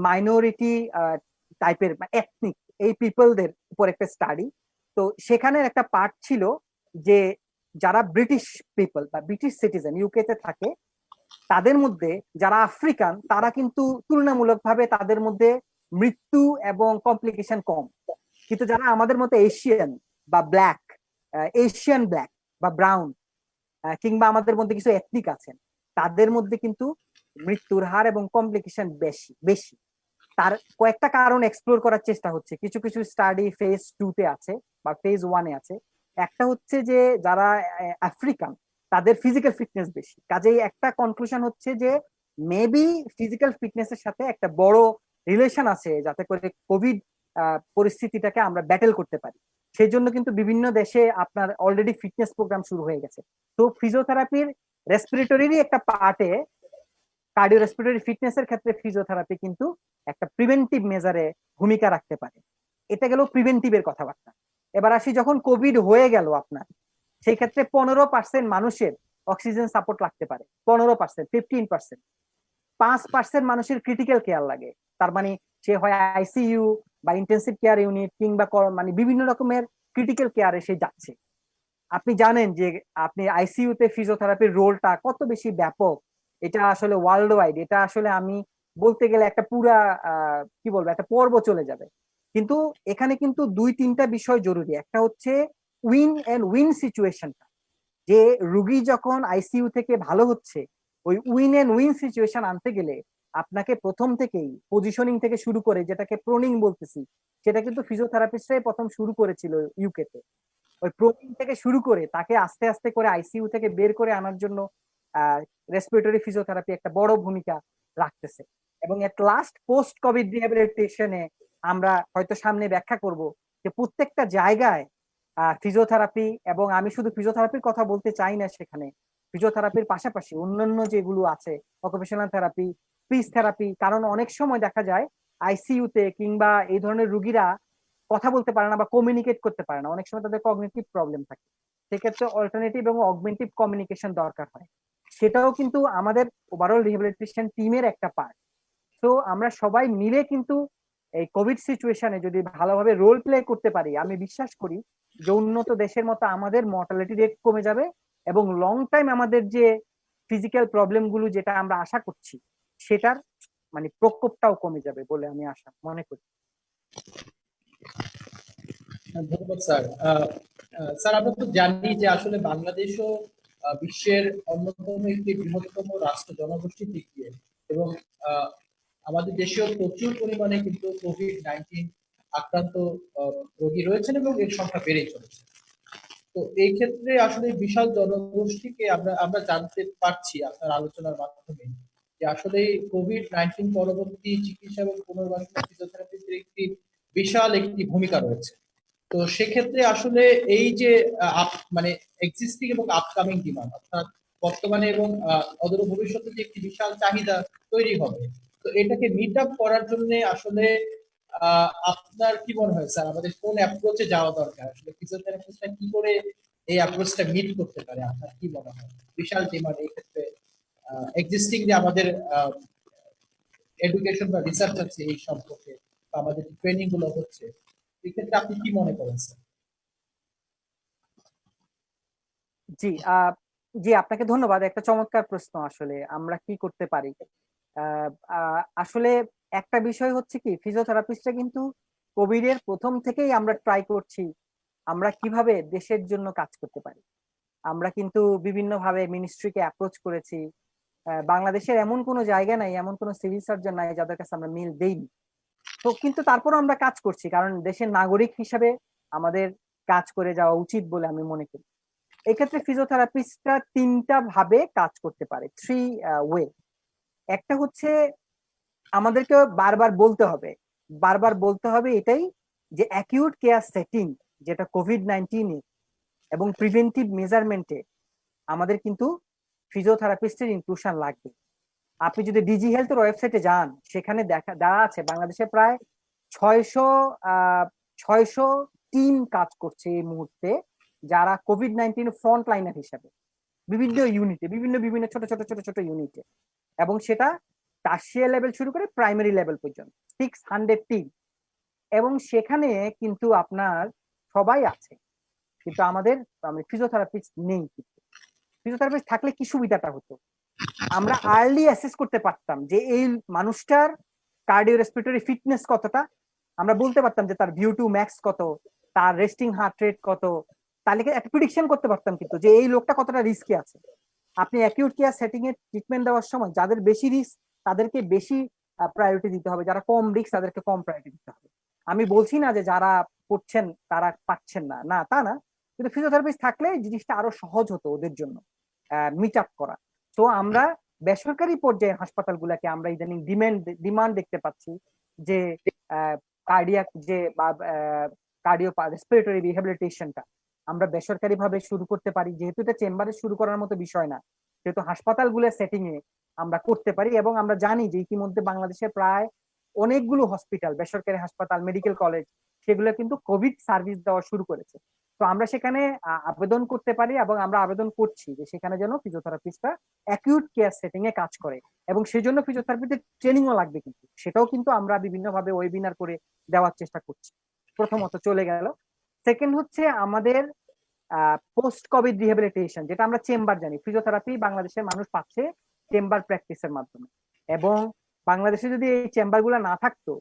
মাইনরিটি টাইপের এথনিক এই পিপলদের উপর একটা স্টাডি। তো সেখানে একটা পার্ট ছিল যে যারা ব্রিটিশ পিপল বা ব্রিটিশ সিটিজেন ইউকে তে থাকে, তাদের মধ্যে যারা আফ্রিকান তারা কিন্তু তুলনামূলকভাবে তাদের মধ্যে মৃত্যু এবং কমপ্লিকেশন কম, কিন্তু যারা আমাদের মতো এশিয়ান বা ব্ল্যাক, এশিয়ান ব্ল্যাক বা ব্রাউন, কিংবা আমাদের মধ্যে কিছু এথনিক আছেন, তাদের মধ্যে কিন্তু মৃত্যুর হার এবং কমপ্লিকেশন বেশি বেশি। তার কয়েকটা কারণ এক্সপ্লোর করার চেষ্টা হচ্ছে, কিছু কিছু স্টাডি ফেজ 2 তে আছে বা ফেজ 1 এ আছে। একটা হচ্ছে যে যারা আফ্রিকান তাদের ফিজিক্যাল ফিটনেস বেশি, কাজেই একটা কনক্লুশন হচ্ছে যে মেবি ফিজিক্যাল ফিটনেসের সাথে একটা বড় রিলেশন আছে যাতে করে কোভিড পরিস্থিতিটাকে আমরা ব্যাটেল করতে পারি। সেই জন্য কিন্তু বিভিন্ন দেশে আপনার অলরেডি ফিটনেস প্রোগ্রাম শুরু হয়ে গেছে। তো ফিজিওথেরাপির রেসপিরেটরিরই একটা পার্টে, কার্ডিও রেসপিরেটরি ফিটনেসের ক্ষেত্রে ফিজিওথেরাপি কিন্তু একটা প্রিভেন্টিভ মেজারে ভূমিকা রাখতে পারে। এটা গেল প্রিভেন্টিভের কথাবার্তা। এবার আসি যখন কোভিড হয়ে গেল আপনার, সেই ক্ষেত্রে 15% মানুষের অক্সিজেন সাপোর্ট লাগতে পারে, 15%, 15%। 5% মানুষের ক্রিটিক্যাল কেয়ার লাগে, তার মানে সে হয় আইসিইউ বা ইন্টেন্সিভ কেয়ার ইউনিট কিংবা মানে বিভিন্ন রকমের ক্রিটিক্যাল কেয়ারে সে যাচ্ছে। আপনি জানেন যে আপনি আইসিইউ তে ফিজিওথেরাপির রোলটা কত বেশি ব্যাপক, এটা আসলে ওয়ার্ল্ড ওয়াইড, এটা আসলে আমি বলতে গেলে একটা পুরা কি বলবো একটা পর্ব চলে যাবে। কিন্তু এখানে কিন্তু 2-3টা বিষয় জরুরি। একটা হচ্ছে উইন এন্ড উইন সিচুয়েশনটা, যে রুগী যখন আইসিইউ থেকে ভালো হচ্ছে, ওই উইন এন্ড উইন সিচুয়েশন আনতে গেলে আপনাকে প্রথম থেকেই পজিশনিং থেকে শুরু করে, যেটাকে প্রোনিং বলতেছি, সেটা কিন্তু ফিজিওথেরাপিস্টরাই প্রথম শুরু করেছিল ইউকে তে। ওই প্রোটিন থেকে শুরু করে তাকে আস্তে আস্তে করে আইসিইউ থেকে বের করে আনার জন্য রেসপিরেটরি ফিজিওথেরাপি একটা বড় ভূমিকা রাখতেছে। এবং এট লাস্ট পোস্ট কোভিড রিহ্যাবিলিটেশনে আমরা হয়তো সামনে ব্যাখ্যা করব যে প্রত্যেকটা জায়গায় ফিজিওথেরাপি, এবং আমি শুধু ফিজিওথেরাপির কথা বলতে চাই না, সেখানে ফিজিওথেরাপির পাশাপাশি অন্যান্য যেগুলো আছে, অকুপেশনাল থেরাপি, স্পিচ থেরাপি, কারণ অনেক সময় দেখা যায় আইসিইউতে কিংবা এই ধরনের রুগীরা কথা বলতে পারে না বা কমিউনিকেট করতে পারে না, অনেক সময় তাদের কগনিটিভ প্রবলেম থাকে। সেক্ষেত্রে অল্টারনেটিভ এবং অগমেন্টিভ কমিউনিকেশন দরকার হয়, সেটাও কিন্তু আমাদের ওভারঅল রিহ্যাবিলিটেশন টিমের একটা পার্ট। তো আমরা সবাই মিলে কিন্তু এই কোভিড সিচুয়েশনে যদি ভালোভাবে রোল প্লে করতে পারি, আমি বিশ্বাস করি যে উন্নত দেশের মতো আমাদের মর্টালিটি রেট কমে যাবে, এবং লং টাইম আমাদের যে ফিজিক্যাল প্রবলেম গুলো যেটা আমরা আশা করছি, সেটার মানে প্রকোপটাও কমে যাবে বলে আমি আশা মনে করি। ধন্যবাদ স্যার। স্যার, আমরা তো জানি যে আসলে বাংলাদেশও বিশ্বের অন্যতম একটি বৃহত্তম রাষ্ট্র জনগোষ্ঠীর দিক দিয়ে, এবং আহ, আমাদের দেশেও প্রচুর পরিমাণে কিন্তু কোভিড-19 আক্রান্ত রোগী রয়েছেন এবং এর সংখ্যা বেড়েই চলেছে। তো এই ক্ষেত্রে আসলে বিশাল জনগোষ্ঠীকে আমরা আমরা জানতে পারছি আপনার আলোচনার মাধ্যমে যে আসলে কোভিড-19 পরবর্তী চিকিৎসা এবং পুনর্বাসন ফিজিওথেরাপিতে একটি বিশাল একটি ভূমিকা রয়েছে। তো সেক্ষেত্রে আসলে এই যে মানে এক্সিস্টিং এবং আপকামিং ডিমান্ড, অর্থাৎ বর্তমানে এবং অদূর ভবিষ্যতে যে একটি বিশাল চাহিদা তৈরি হবে, তো এটাকে মিট আপ করার জন্য আসলে আপনার কি মনে হয় স্যার, আমাদের কোন অ্যাপ্রোচে যাওয়া দরকার? আসলে ফিজিওথেরাপিস্টরা কি করে এই অ্যাপ্রোচটা মিট করতে পারে? আপনার কি মনে হয় বিশাল ডিমান্ড এই ক্ষেত্রে এক্সিস্টিং যে আমাদের এডুকেশন বা রিসার্চ আছে এই সম্পর্কে, বা আমাদের ট্রেনিং গুলো হচ্ছে, এই ক্ষেত্রে আপনি কি মনে করেন স্যার? জি, জি, আপনাকে ধন্যবাদ। একটা চমৎকার প্রশ্ন। আসলে আমরা কি করতে পারি? আসলে একটা বিষয় হচ্ছে কি, ফিজিওথেরাপিস্টরা কিন্তু কোভিড এর প্রথম থেকেই আমরা ট্রাই করছি আমরা কিভাবে দেশের জন্য কাজ করতে পারি। আমরা কিন্তু বিভিন্ন ভাবে মিনিস্ট্রিকে অ্যাপ্রোচ করেছি। বাংলাদেশের এমন কোনো জায়গা নাই, এমন কোনো সিভিল সার্জন নাই যাদের কাছে আমরা মেল দেইনি। তো কিন্তু তারপরও আমরা কাজ করছি, কারণ দেশের নাগরিক হিসাবে আমাদের কাজ করে যাওয়া উচিত বলে আমি মনে করি। এক্ষেত্রে ফিজিওথেরাপিস্টরা 3টা ভাবে কাজ করতে পারে, 3 ওয়ে। একটা হচ্ছে আমাদেরকে বারবার বলতে হবে এটাই, যে অ্যাকিউট কেয়ার সেটিং যেটা কোভিড-19 এবং প্রিভেন্টিভ মেজারমেন্টে আমাদের কিন্তু ফিজিওথেরাপিস্টের ইনক্লুশন লাগবে। আপনি যদি ডিজি হেলথের ওয়েবসাইটে যান, সেখানে দেওয়া আছে বাংলাদেশে প্রায় 600 600 টিম কাজ করছে এই মুহূর্তে, যারা কোভিড-19 ফ্রন্ট লাইনার হিসাবে বিভিন্ন ইউনিটে, বিভিন্ন বিভিন্ন ছোট ছোট ছোট ছোট ইউনিটে, এবং সেটা টার্সিয়ারি লেভেল শুরু করে প্রাইমারি লেভেল পর্যন্ত 600 টিম। এবং সেখানে কিন্তু আপনার সবাই আছে, কিন্তু আমাদের ফিজিওথেরাপিস্ট নেই। কিন্তু ফিজিওথেরাপিস্ট থাকলে কি সুবিধাটা হতো, আমরা আর্লি অ্যাসেস করতে পারতাম যে এই মানুষটার কার্ডিও রেসপিরেটরি ফিটনেস কতটা, আমরা বলতে পারতাম যে তার VO2 ম্যাক্স কত, তার রেস্টিং হার্ট রেট কত, তাহলে একটা প্রেডিকশন করতে পারতাম কিন্তু যে এই লোকটা কতটা রিস্কি আছে। আপনি অ্যাকিউট কেয়ার সেটিং এ ট্রিটমেন্ট দেওয়ার সময় যাদের বেশি রিস্ক তাদেরকে বেশি প্রায়োরিটি দিতে হবে, যারা কম রিস্ক তাদেরকে কম প্রায়োরিটি দিতে হবে। আমি বলছি না যে যারা পড়ছেন তারা পাচ্ছেন না, না তা না, কিন্তু ফিজিওথেরাপিস্ট থাকলে জিনিসটা আরো সহজ হতো ওদের জন্য মিট আপ করা। তো আমরা বেসরকারি পর্যায়ে হাসপাতালগুলোকে আমরা ইদানিং ডিমান্ড দেখতে পাচ্ছি যে কার্ডিয়াক যে বা কার্ডিও রেসপিরেটরি রিহ্যাবিলিটেশনটা আমরা বেসরকারি ভাবে শুরু করতে পারি, যেহেতু এটা চেম্বারে শুরু করার মতো বিষয় না, যেহেতু হাসপাতালগুলোর সেটিং এ আমরা করতে পারি। এবং আমরা জানি যে ইতিমধ্যে বাংলাদেশে প্রায় অনেকগুলো হসপিটাল, বেসরকারি হাসপাতাল, মেডিকেল কলেজ, সেগুলো কিন্তু কোভিড সার্ভিস দেওয়া শুরু করেছে। তো আমরা সেখানে আবেদন করতে পারি, এবং আমরা আবেদন করছি যে সেখানে যেন ফিজিওথেরাপিস্টরা অ্যাকিউট কেয়ার সেটিং এ কাজ করে, এবং সেই জন্য ফিজিওথেরাপিতে ট্রেনিংও লাগবে, কিন্তু সেটাও কিন্তু আমরা বিভিন্নভাবে ওয়েবিনার করে দেওয়ার চেষ্টা করছি। প্রথমত চলে গেল। সেকেন্ড হচ্ছে আমাদের পোস্ট কোভিড রিহ্যাবিলিটেশন, যেটা আমরা চেম্বার জানি, ফিজিওথেরাপি বাংলাদেশের মানুষ পাচ্ছে চেম্বার প্র্যাকটিসের মাধ্যমে। এবং বাংলাদেশে যদি এই চেম্বার গুলা না থাকতো,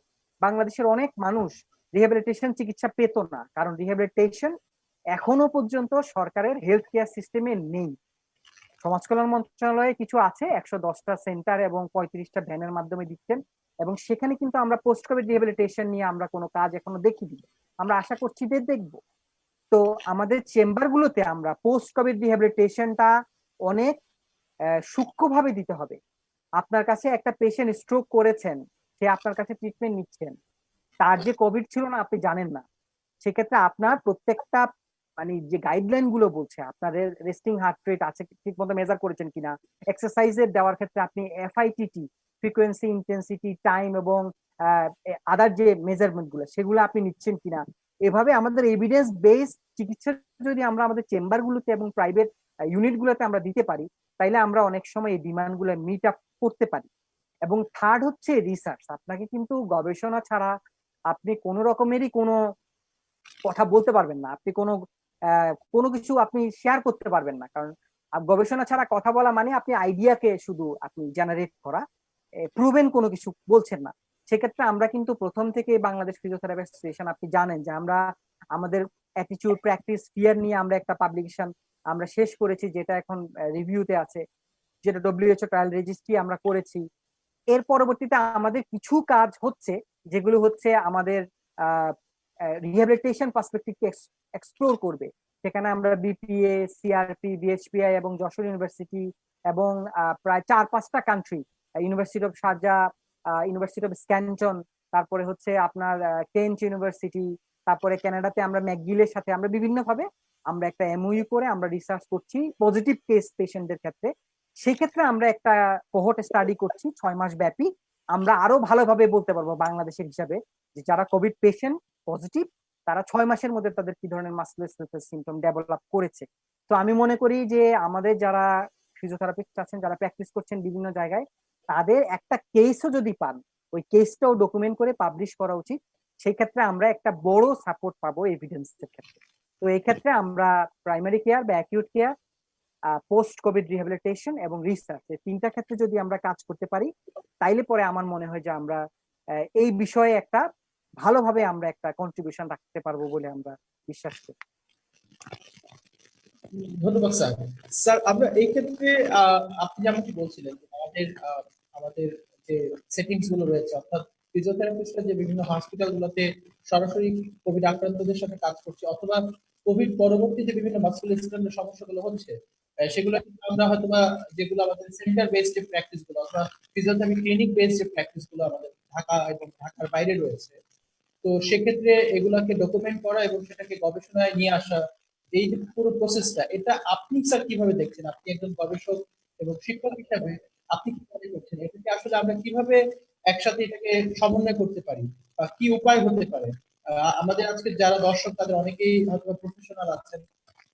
বাংলাদেশের অনেক মানুষ রিহ্যাবিলিটেশন চিকিৎসা পেত না, কারণ রিহ্যাবিলিটেশন এখনো পর্যন্ত সরকারের হেলথ কেয়ার সিস্টেমে নেই। সমাজ কল্যাণ মন্ত্রণালয়ে কিছু আছে, 110টা সেন্টার এবং 35টা ভ্যানের মাধ্যমে দিচ্ছেন, এবং সেখানে কিন্তু আমরা পোস্ট কোভিড রিহ্যাবিলিটেশন নিয়ে আমরা কোনো কাজ এখনো দেখিনি। আমরা আশা করছি যে দেখবো। তো আমাদের চেম্বার গুলোতে আমরা পোস্ট কোভিড রিহ্যাবিলিটেশনটা অনেক সূক্ষ্মভাবে দিতে হবে। আপনার কাছে একটা পেশেন্ট স্ট্রোক করেছেন, সে আপনার কাছে ট্রিটমেন্ট নিচ্ছেন, তার যে কোভিড ছিল না আপনি জানেন না, সেক্ষেত্রে আপনার প্রত্যেকটা মানে যে গাইডলাইন গুলো বলছে আপনার রেস্টিং হার্ট রেট আছে ঠিক মতো মেজার করেছেন কিনা, এক্সারসাইজের দেওয়ার ক্ষেত্রে আপনি FITT ফ্রিকোয়েন্সি, ইন্টেন্সিটি, টাইম এবং আদার যে মেজারমেন্ট গুলো সেগুলো আপনি নিচ্ছেন কিনা, এভাবে আমাদের এভিডেন্স বেস চিকিৎসা যদি আমরা আমাদের চেম্বার গুলোতে এবং প্রাইভেট ইউনিট গুলোতে আমরা দিতে পারি, তাইলে আমরা অনেক সময় এই ডিমান্ড গুলো মিট আপ করতে পারি। এবং থার্ড হচ্ছে রিসার্চ। আপনাকে কিন্তু গবেষণা ছাড়া আপনি কোনো রকমেরই কোনো কথা বলতে পারবেন না, আপনি কোনো কিছু আপনি শেয়ার করতে পারবেন না, কারণ গবেষণা ছাড়া কথা বলা মানে আপনি আইডিয়াকে শুধু আপনি জেনারেট করা, প্রুভেন কোনো কিছু বলছেন না। সেক্ষেত্রে আমরা কিন্তু প্রথম থেকে বাংলাদেশ ফিজিওথেরাপি অ্যাসোসিয়েশন, আপনি জানেন যে আমরা আমাদের অ্যাটিটিউড প্র্যাকটিস ফিয়ার নিয়ে আমরা একটা পাবলিকেশন আমরা শেষ করেছি, যেটা এখন রিভিউতে আছে, যেটা WHO ট্রায়াল রেজিস্ট্রি আমরা করেছি। এর পরবর্তীতে আমাদের কিছু কাজ হচ্ছে, যেগুলো হচ্ছে আমাদের রিহ্যাবিলিটেশন পার্সপেক্টিভকে এক্সপ্লোর করবে। সেখানে আমরা BPA, CRP, BHPI এবং যশোর ইউনিভার্সিটি এবং প্রায় 4-5টা country, university of Sharjah, university of Scranton, তারপরে হচ্ছে আপনার কেন্ট ইউনিভার্সিটি, তারপরে কানাডাতে আমরা ম্যাকগিলের সাথে আমরা বিভিন্ন ভাবে আমরা একটা MOU করে আমরা রিসার্চ করছি পজিটিভ কেস পেশেন্টদের ক্ষেত্রে। সেই ক্ষেত্রে আমরা একটা কোহর্ট স্টাডি করছি 6 মাস ব্যাপী। আমরা আরো ভালোভাবে বলতে পারবো বাংলাদেশের হিসাবে যে যারা কোভিড পেশেন্ট পজিটিভ, তারা 6 মাসের মধ্যে তাদের কি ধরনের মাসকুলার সিমটম ডেভেলপ করেছে। তো আমি মনে করি যে আমাদের যারা ফিজিওথেরাপিস্ট আছেন, যারা প্র্যাকটিস করছেন বিভিন্ন জায়গায়, তাদের একটা কেসও যদি পান, ওই কেসটাও ডকুমেন্ট করে পাবলিশ করা উচিত। সেই ক্ষেত্রে আমরা একটা বড় সাপোর্ট পাবো এভিডেন্সের ক্ষেত্রে। তো এই ক্ষেত্রে আমরা প্রাইমারি কেয়ার বা acute care, post Covid rehabilitation এবং রিসার্চ, এই তিনটা ক্ষেত্রে যদি আমরা কাজ করতে পারি, তাইলে পরে আমার মনে হয় যে আমরা এই বিষয়ে একটা ভালোভাবে আমরা একটা কন্ট্রিবিউশন রাখতে পারবো বলে আমরা বিশ্বাস করি। ধন্যবাদ স্যার। স্যার আমরা এই ক্ষেত্রে আপনি যেমনটি বলছিলেন আমাদের যে সেটিংস গুলো রয়েছে, অর্থাৎ ফিজিওথেরাপিস্টরা যে বিভিন্ন হসপিটাল গুলোতে সরাসরি কোভিড আক্রান্তদের সাথে কাজ করছে, অথবা কোভিড পরবর্তী যে বিভিন্ন মাসকুলার সমস্যাগুলো হচ্ছে, সেগুলো কিন্তু আমরা হয়তোবা যেগুলো আমাদের সেন্টার বেসড যে প্র্যাকটিস গুলো অথবা ফিজিওথেরাপি ক্লিনিক বেসড যে প্র্যাকটিস গুলো আমাদের ঢাকা এবং ঢাকার বাইরে রয়েছে, তো সেক্ষেত্রে এগুলাকে ডকুমেন্ট করা এবং সেটাকে গবেষণায় নিয়ে আসা, এই যে পুরো প্রসেসটা, এটা আপনি স্যার কিভাবে দেখছেন? আপনি একজন গবেষক এবং শিক্ষক হিসাবে আপনি কি মনে করছেন এটাকে আসলে আমরা কিভাবে একসাথে এটাকে সমন্বয় করতে পারি, বা কি উপায় হতে পারে আমাদের আজকে যারা দর্শক তাদের অনেকেই হয়তো প্রফেশনাল আছেন,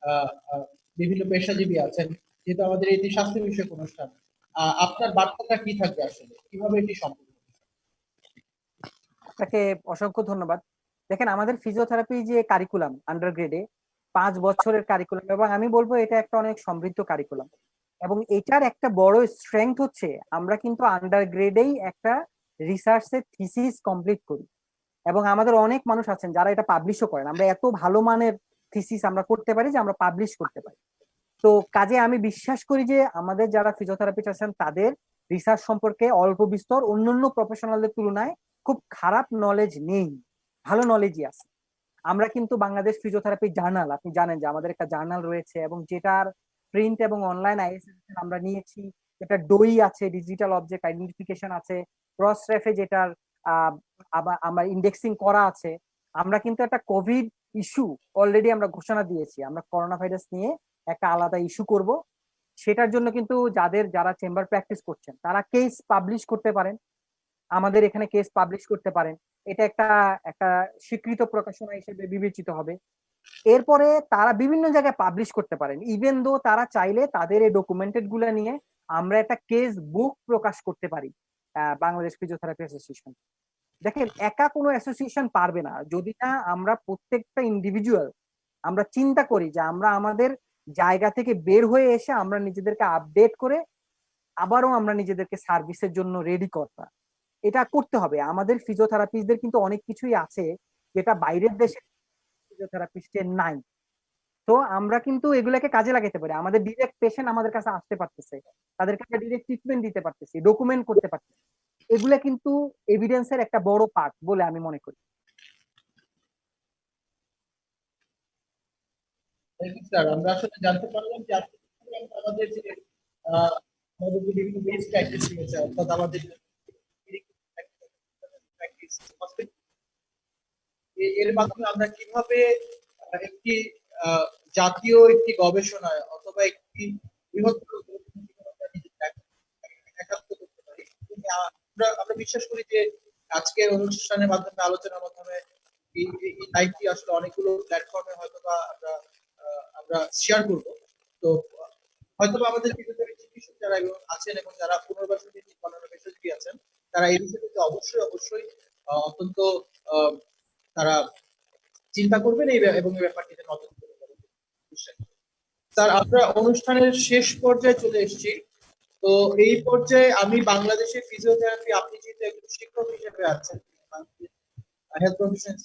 আহ, আহ, বিভিন্ন পেশাজীবী আছেন, যেহেতু আমাদের এটি স্বাস্থ্য বিষয়ক অনুষ্ঠান। আপনার বার্তাটা কি থাকবে, আসলে কিভাবে এটি সম্ভব? আপনাকে অসংখ্য ধন্যবাদ। দেখেন, আমাদের ফিজিওথেরাপি যে কারিকুলাম আন্ডার গ্রেডে 5 বছরের কারিকুলাম, এবং আমি বলবো এটা একটা অনেক সমৃদ্ধ কারিকুলাম। এবং এটার একটা বড় স্ট্রেংথ হচ্ছে আমরা কিন্তু আন্ডার গ্রেডেই একটা রিসার্চের থিসিস কমপ্লিট করি, এবং আমাদের অনেক মানুষ আছেন যারা এটা পাবলিশও করেন। আমরা এত ভালো মানের থিসিস আমরা করতে পারি যে আমরা পাবলিশ করতে পারি। তো কাজে আমি বিশ্বাস করি যে আমাদের যারা ফিজিওথেরাপিস্ট আছেন তাদের রিসার্চ সম্পর্কে অল্প বিস্তর অন্যান্য প্রফেশনালদের তুলনায় খুব খারাপ নলেজ নেই, ভালো নলেজই আছে। আমরা কিন্তু বাংলাদেশ ফিজিওথেরাপি জার্নাল, আপনি জানেন যে আমাদের একটা জার্নাল রয়েছে, এবং যেটার প্রিন্ট এবং অনলাইন আইএসএস আমরা নিয়েছি। এটা ডই আছে, ডিজিটাল অবজেক্ট আইডেন্টিফিকেশন আছে, ক্রস রেফে যেটার আমার ইন্ডেক্সিং করা আছে। আমরা কিন্তু একটা কোভিড ইস্যু অলরেডি আমরা ঘোষণা দিয়েছি, আমরা করোনা ভাইরাস নিয়ে একটা আলাদা ইস্যু করব। সেটার জন্য কিন্তু যারা চেম্বার প্র্যাকটিস করছেন তারা কেস পাবলিশ করতে পারেন, আমাদের এখানে কেস পাবলিশ করতে পারেন। এটা একটা একটা স্বীকৃত প্রকাশনা হিসেবে বিবেচিত হবে। এরপরে তারা বিভিন্ন জায়গায় পাবলিশ করতে পারেন, ইভেন দো তারা চাইলে তাদের এই ডকুমেন্টেড গুলা নিয়ে আমরা একটা কেস বুক প্রকাশ করতে পারি। বাংলাদেশ ফিজিওথেরাপি অ্যাসোসিয়েশন, দেখেন একা কোনো অ্যাসোসিয়েশন পারবে না যদি না আমরা প্রত্যেকটা ইন্ডিভিজুয়াল আমরা চিন্তা করি যে আমরা আমাদের জায়গা থেকে বের হয়ে এসে আমরা নিজেদেরকে আপডেট করে আবারও আমরা নিজেদেরকে সার্ভিসের জন্য রেডি করা। এটা করতে হবে। আমাদের ফিজিওথেরাপিস্টদের কিন্তু অনেক কিছুই আছে যেটা বাইরের দেশে ফিজিওথেরাপিস্টের নাই। তো আমরা কিন্তু এগুলাকে কাজে লাগাতে পারি। আমাদের ডিরেক্ট পেশেন্ট আমাদের কাছে আসতে পারতেছে, তাদেরকে আমরা ডিরেক্ট ট্রিটমেন্ট দিতে পারতেছি, ডকুমেন্ট করতে পারতেছি। এগুলা কিন্তু এভিডেন্সের একটা বড় পার্ট বলে আমি মনে করি। স্যার, আমরা আসলে জানতে পারলাম যে আপনি আমাদের যে আহ, আমাদের যে বিভিন্ন বেস্ট প্র্যাকটিস রয়েছে, অর্থাৎ আমাদের প্র্যাকটিস এর মাধ্যমে আমরা কিভাবে একটি জাতীয় একটি গবেষণায় অথবা একটি বৃহত্তর গবেষণায় কিভাবে আমরা নিজেদের একাত্ম করতে পারি। এবং আমরা বিশ্বাস করি যে আজকের অনুষ্ঠানের মাধ্যমে, আলোচনার মাধ্যমে এই লাইভটি আসলে অনেকগুলো প্ল্যাটফর্মে হয়তো বা আমরা শেয়ার করব। তো হয়তো বা আমাদের ফিজিওথেরাপি চিকিৎসক যারা আছেন এবং যারা পুনর্বাসন ভিত্তিক অন্যান্য পেশাজীবী আছেন, তারা এই বিষয়টিতে অবশ্যই অবশ্যই অত্যন্ত আহ, তারা চিন্তা করবেন এবং এই ব্যাপারটিতে নজর দেবেন। স্যার, আমরা অনুষ্ঠানের শেষ পর্যায়ে চলে এসেছি। তো এই পর্যায়ে আমি বাংলাদেশের ফিজিওথেরাপি, আপনি যেহেতু একজন শিক্ষক হিসেবে আছেন হেলথ প্রফেশন,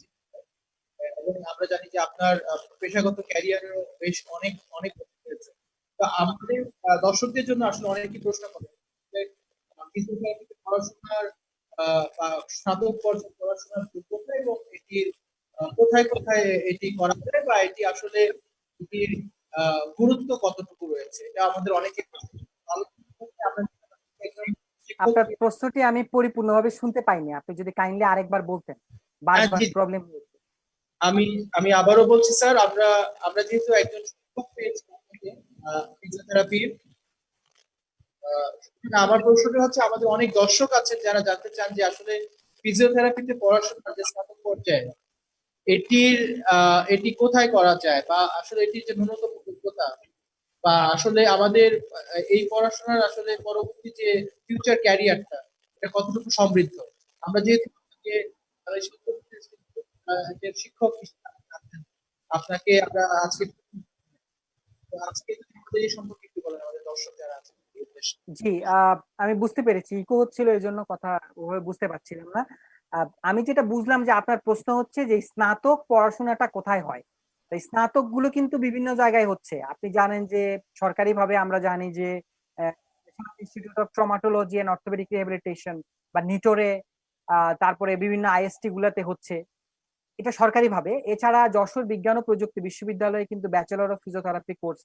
এবং আমরা জানি যে আপনার পেশাগত ক্যারিয়ারেও বেশ অনেক অনেক রয়েছে। তো আমাদের দর্শকদের জন্য আসলে অনেকেই প্রশ্ন করে যে ফিজিওথেরাপিতে পড়াশোনার বা স্নাতক পর্যায়ে পড়াশোনার যোগ্যতা এবং এটির কোথায় কোথায় এটি করা যায়, বা এটি আসলে এটির গুরুত্ব কতটুকু রয়েছে, এটা আমাদের অনেকে আলোচনা করতে। আমরা একজন শিক্ষক আপনার প্রশ্নটি আমি পরিপূর্ণভাবে শুনতে পাইনি, আপনি যদি কাইন্ডলি আরেকবার বলতেন, বারবার জি, প্রবলেম হয়েছে। আমি আমি আবারও বলছি স্যার, আমরা আমরা যেহেতু একজন শিক্ষক পেয়েছি ফিজিওথেরাপির, আমার প্রশ্নটা হচ্ছে আমাদের অনেক দর্শক আছেন যারা জানতে চান যে আসলে ফিজিওথেরাপিতে পড়াশোনার যে স্নাতক পর্যায়ে এটি কোথায় করা যায়, বা আসলে এটির যে ন্যূনতম যোগ্যতা, বা আসলে আমাদের এই পড়াশোনার আসলে পরবর্তী যে ফিউচার ক্যারিয়ারটা এটা কতটুকু সমৃদ্ধ। আমরা যেহেতু যে শিক্ষক হিসেবে আপনি আছেন, আপনাকে আমরা আজকে আজকে যদি আমাদের এই সম্পর্কে একটু বলেন আমাদের দর্শক যারা আছেন এই উদ্দেশ্যে। জি, আমি বুঝতে পেরেছি, ইকো হচ্ছিল এই জন্য কথা ওভাবে বুঝতে পারছিলাম না। আমি যেটা বুঝলাম যে আপনার প্রশ্ন হচ্ছে যে স্নাতক পড়াশোনাটা কোথায় হয়। তাই স্নাতক গুলো কিন্তু বিভিন্ন জায়গায় হচ্ছে। আপনি জানেন যে সরকারিভাবে আমরা জানি যে institute of traumatology and orthopedic rehabilitation বা নিটোরে, তারপরে বিভিন্ন আইএসটি গুলাতে হচ্ছে, এটা সরকারি ভাবে। এছাড়া যশোর বিজ্ঞান ও প্রযুক্তি বিশ্ববিদ্যালয়ে কিন্তু ব্যাচেলর অফ ফিজিওথেরাপি কোর্স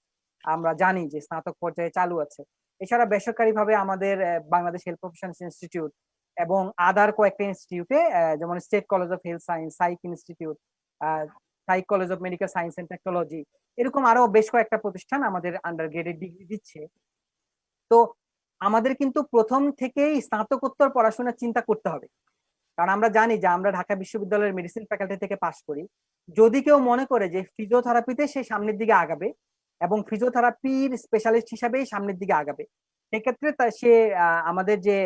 আমরা জানি যে স্নাতক পর্যায়ে চালু আছে। এছাড়া বেসরকারি ভাবে আমাদের বাংলাদেশ হেলথ প্রফেশনস ইনস্টিটিউট এবং আদার কয়েকটা ইনস্টিটিউটে, যেমন state college of health science, SAIC institute, SAIC college of medical science and technology, এরকম আরো বেশ কয়েকটা প্রতিষ্ঠান আমাদের আন্ডার গ্রেডেড ডিগ্রি দিচ্ছে। তো আমাদের কিন্তু প্রথম থেকেই স্নাতকোত্তর পড়াশোনার চিন্তা করতে হবে, কারণ আমরা জানি যে আমরা ঢাকা বিশ্ববিদ্যালয়ের মেডিসিন ফ্যাকাল্টি থেকে পাশ করি। যদি কেউ মনে করে যে ফিজিওথেরাপিতে সে সামনের দিকে আগাবে এবং ফিজিওথেরাপির স্পেশালিস্ট হিসাবেই সামনের দিকে আগাবে, সেক্ষেত্রে সে আমাদের যে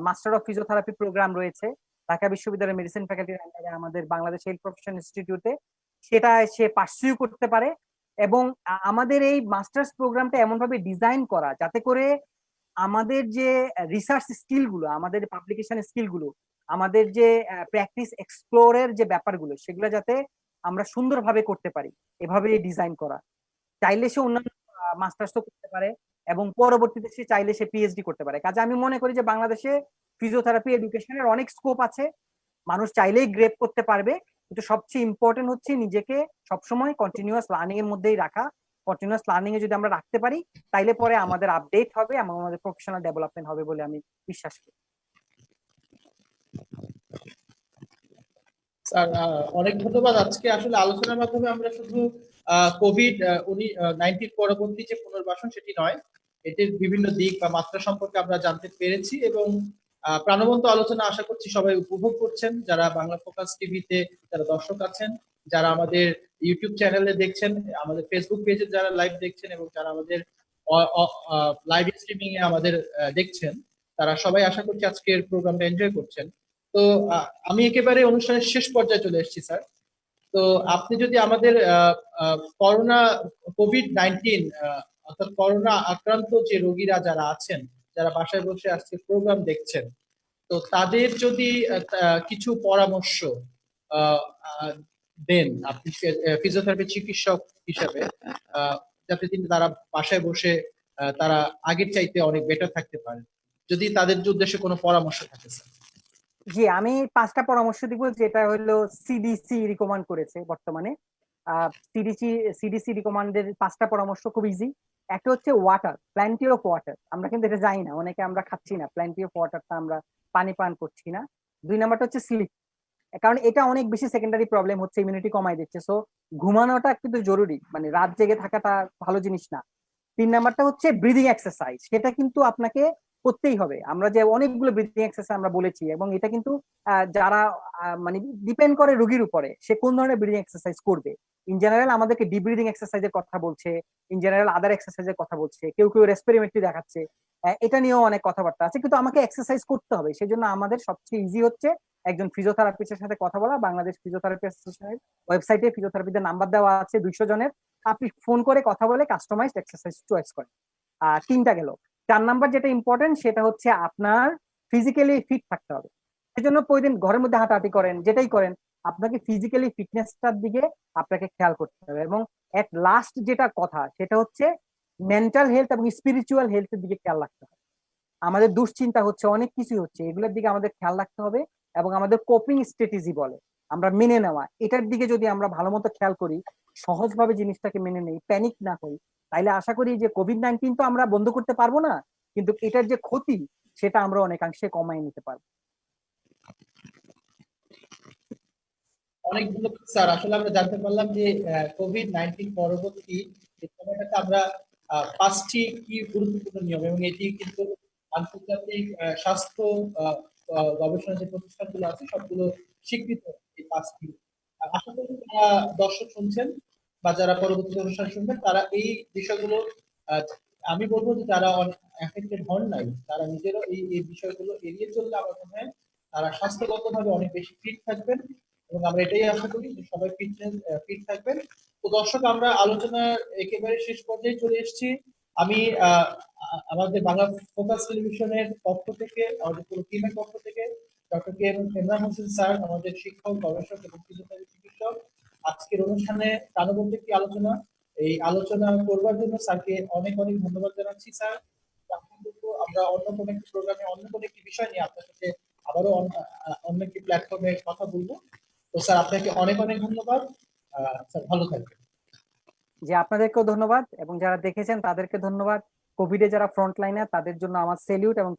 মাস্টার অফ ফিজিওথেরাপি প্রোগ্রাম রয়েছে ঢাকা বিশ্ববিদ্যালয়ের মেডিসিন ফ্যাকাল্টির আন্ডারে আমাদের বাংলাদেশ হেলথ প্রফেশন ইনস্টিটিউটে, সেটা সে পার্সিউ করতে পারে। এবং আমাদের এই মাস্টার্স প্রোগ্রামটা এমন ভাবে ডিজাইন করা যাতে করে আমাদের যে রিসার্চ স্কিল গুলো, আমাদের পাবলিকেশন স্কিল গুলো, আমাদের যে প্র্যাকটিস এক্সপ্লোরের যে ব্যাপারগুলো, সেগুলো যাতে আমরা সুন্দরভাবে করতে পারি, এভাবে ডিজাইন করা। চাইলে সে অন্যান্য মাস্টার্স তো করতে পারে এবং পরবর্তীতে সে চাইলে সে পিএইচডি করতে পারে। কাজে আমি মনে করি যে বাংলাদেশে ফিজিওথেরাপি এডুকেশনের অনেক স্কোপ আছে, মানুষ চাইলেই গ্রেপ করতে পারবে। কিন্তু সবচেয়ে ইম্পর্টেন্ট হচ্ছে নিজেকে সবসময় কন্টিনিউয়াস লার্নিং এর মধ্যেই রাখা। কন্টিনিউয়াস লার্নিং এ যদি আমরা রাখতে পারি, তাইলে পরে আমাদের আপডেট হবে এবং আমাদের প্রফেশনাল ডেভেলপমেন্ট হবে বলে আমি বিশ্বাস করি। স্যার অনেক ধন্যবাদ। আজকে আসলে আলোচনার মাধ্যমে আমরা শুধু কোভিড 19 পরবর্তী যে পুনর্বাসন সেটি নয়, এটির বিভিন্ন দিক বা মাত্রা সম্পর্কে আমরা জানতে পেরেছি এবং প্রাণবন্ত আলোচনা আশা করছি সবাই উপভোগ করছেন, যারা বাংলা ফোকাস টিভিতে যারা দর্শক আছেন, যারা আমাদের ইউটিউব চ্যানেলে দেখছেন, আমাদের ফেসবুক পেজে যারা লাইভ দেখছেন এবং যারা আমাদের লাইভ স্ট্রিমিং এ আমাদের দেখছেন, তারা সবাই আশা করছি আজকের প্রোগ্রামটা এনজয় করছেন। তো আমি একেবারে অনুষ্ঠানের শেষ পর্যায়ে চলে এসেছি স্যার। তো আপনি যদি আমাদের করোনা কোভিড-19 অর্থাৎ করোনা আক্রান্ত যে রোগীরা যারা আছেন, যারা বাসায় বসে আজকে প্রোগ্রাম দেখছেন, তো তাদের যদি কিছু পরামর্শ আহ, আহ, দেন আপনি ফিজিওথেরাপি চিকিৎসক হিসাবে, যাতে তারা বাসায় বসে তারা আগের চাইতে অনেক বেটার থাকতে পারে, যদি তাদের উদ্দেশ্যে কোনো পরামর্শ থাকে স্যার। জি, আমি 5টা পরামর্শ দিব, যেটা হলো সিডিসি রিকমেন্ড করেছে বর্তমানে। সিডিসি সিডিসি রিকমেন্ডের 5টা পরামর্শ খুব ইজি। একটা হচ্ছে ওয়াটার, প্ল্যান্টি অফ ওয়াটার। আমরা কিন্তু এটা জানি না, অনেকে আমরা খাচ্ছি না প্ল্যান্টি অফ ওয়াটারটা, আমরা পানি পান করছি না। 2 নাম্বারটা হচ্ছে স্লিপ, কারণ এটা অনেক বেশি সেকেন্ডারি প্রবলেম হচ্ছে, ইমিউনিটি কমাই দিচ্ছে। সো ঘুমানোটা কিন্তু জরুরি, মানে রাত জেগে থাকাটা ভালো জিনিস না। 3 নাম্বারটা হচ্ছে ব্রিদিং এক্সারসাইজ, সেটা কিন্তু আপনাকে করতেই হবে। আমরা যে অনেকগুলো ব্রিদিং এক্সারসাইজ আমরা বলেছি, এবং এটা কিন্তু যারা মানে ডিপেন্ড করে রোগীর উপরে সে কোন ধরনের ব্রিদিং এক্সারসাইজ করবে। ইন জেনারেল আমাদেরকে ডিপ ব্রিদিং এক্সারসাইজের কথা বলছে, ইন জেনারেল আদার এক্সারসাইজের কথা বলছে, কেউ কেউ রেসপিরেটরি দেখাচ্ছে। এটা নিয়েও অনেক কথাবার্তা আছে, কিন্তু আমাকে এক্সারসাইজ করতে হবে। সেই জন্য আমাদের সবচেয়ে ইজি হচ্ছে একজন ফিজিওথেরাপিস্টের সাথে কথা বলা। বাংলাদেশ ফিজিওথেরাপি অ্যাসোসিয়েশনের ওয়েবসাইটে ফিজিওথেরাপিদের নাম্বার দেওয়া আছে 200 জনের। আপনি ফোন করে কথা বলে কাস্টমাইজড এক্সারসাইজ চয়েস করেন। 3টা গেল। 4 নাম্বার যেটা ইম্পর্টেন্ট, সেটা হচ্ছে আপনার ফিজিক্যালি ফিট থাকতে হবে। সেজন্য প্রতিদিন ঘরের মধ্যে হাঁটাহাঁটি করেন, যেটাই করেন, আপনাকে ফিজিক্যালি ফিটনেসটার দিকে আপনাকে খেয়াল করতে হবে। এবং এট লাস্ট যেটা কথা, সেটা হচ্ছে মেন্টাল হেলথ এবং স্পিরিচুয়াল হেলথের দিকে খেয়াল রাখতে হবে। আমাদের দুশ্চিন্তা হচ্ছে, অনেক কিছু হচ্ছে, এগুলোর দিকে আমাদের খেয়াল রাখতে হবে। এবং আমাদের কোপিং স্ট্র্যাটেজি বলে আমরা মেনে নেওয়া, এটার দিকে যদি আমরা ভালো মতো খেয়াল করি, সহজভাবে জিনিসটাকে মেনে নেই, প্যানিক না করি, তাইলে আশা করি যে কোভিড-19 তো আমরা বন্ধ করতে পারবো না, কিন্তু এটার যে ক্ষতি সেটা আমরা অনেকাংশে কমাই নিতে পারবো। অনেক ধন্যবাদ স্যার। আসলে আমরা জানতে পারলাম যে কোভিড-19 পরবর্তী এই সময়টাতে আমরা 5টি কি গুরুত্বপূর্ণ নিয়ম, এবং এটি কিন্তু আন্তর্জাতিক স্বাস্থ্য গবেষণা যে প্রতিষ্ঠানগুলো আছে সবগুলো স্বীকৃত এই 5টি। আশা করি যারা দর্শক শুনছেন বা যারা পরবর্তী অনুষ্ঠান শুনবেন, তারা এই বিষয়গুলো আহ, আমি বলবো যে যারা এফেক্টেড হন নাই, তারা নিজেরও এই বিষয়গুলো এড়িয়ে চললে আমার মনে হয় তারা স্বাস্থ্যগতভাবে অনেক বেশি ফিট থাকবেন, এবং আমরা এটাই আশা করি যে সবাই ফিট থাকবেন। তো দর্শক, আমরা আলোচনার একেবারে শেষ পর্যায়ে চলে এসেছি। আমি আমাদের বাংলা ফোকাস টেলিভিশনের পক্ষ থেকে, আমাদের পুরো টিমের পক্ষ থেকে doctor K M Imran Hossain sir, আমাদের শিক্ষক, গবেষক এবং ফিজিওথেরাপি চিকিৎসক, আজকের অনুষ্ঠানে প্রাণবন্ত একটি আলোচনা, এই আলোচনা করবার জন্য স্যারকে অনেক অনেক ধন্যবাদ জানাচ্ছি স্যার। আমরা অন্য কোনো একটি প্রোগ্রামে অন্য কোনো একটি বিষয় নিয়ে আপনার সাথে আবারও অন্য একটি প্ল্যাটফর্মে কথা বলবো। তো স্যার, আপনাকে অনেক অনেক ধন্যবাদ। স্যার, ভালো থাকবেন। যে আপনাদেরকেও ধন্যবাদ, এবং যারা দেখেছেন তাদেরকে ধন্যবাদ। কোভিডে যারা ফ্রন্ট লাইনার, তাদের জন্য আমার সেলিউট এবং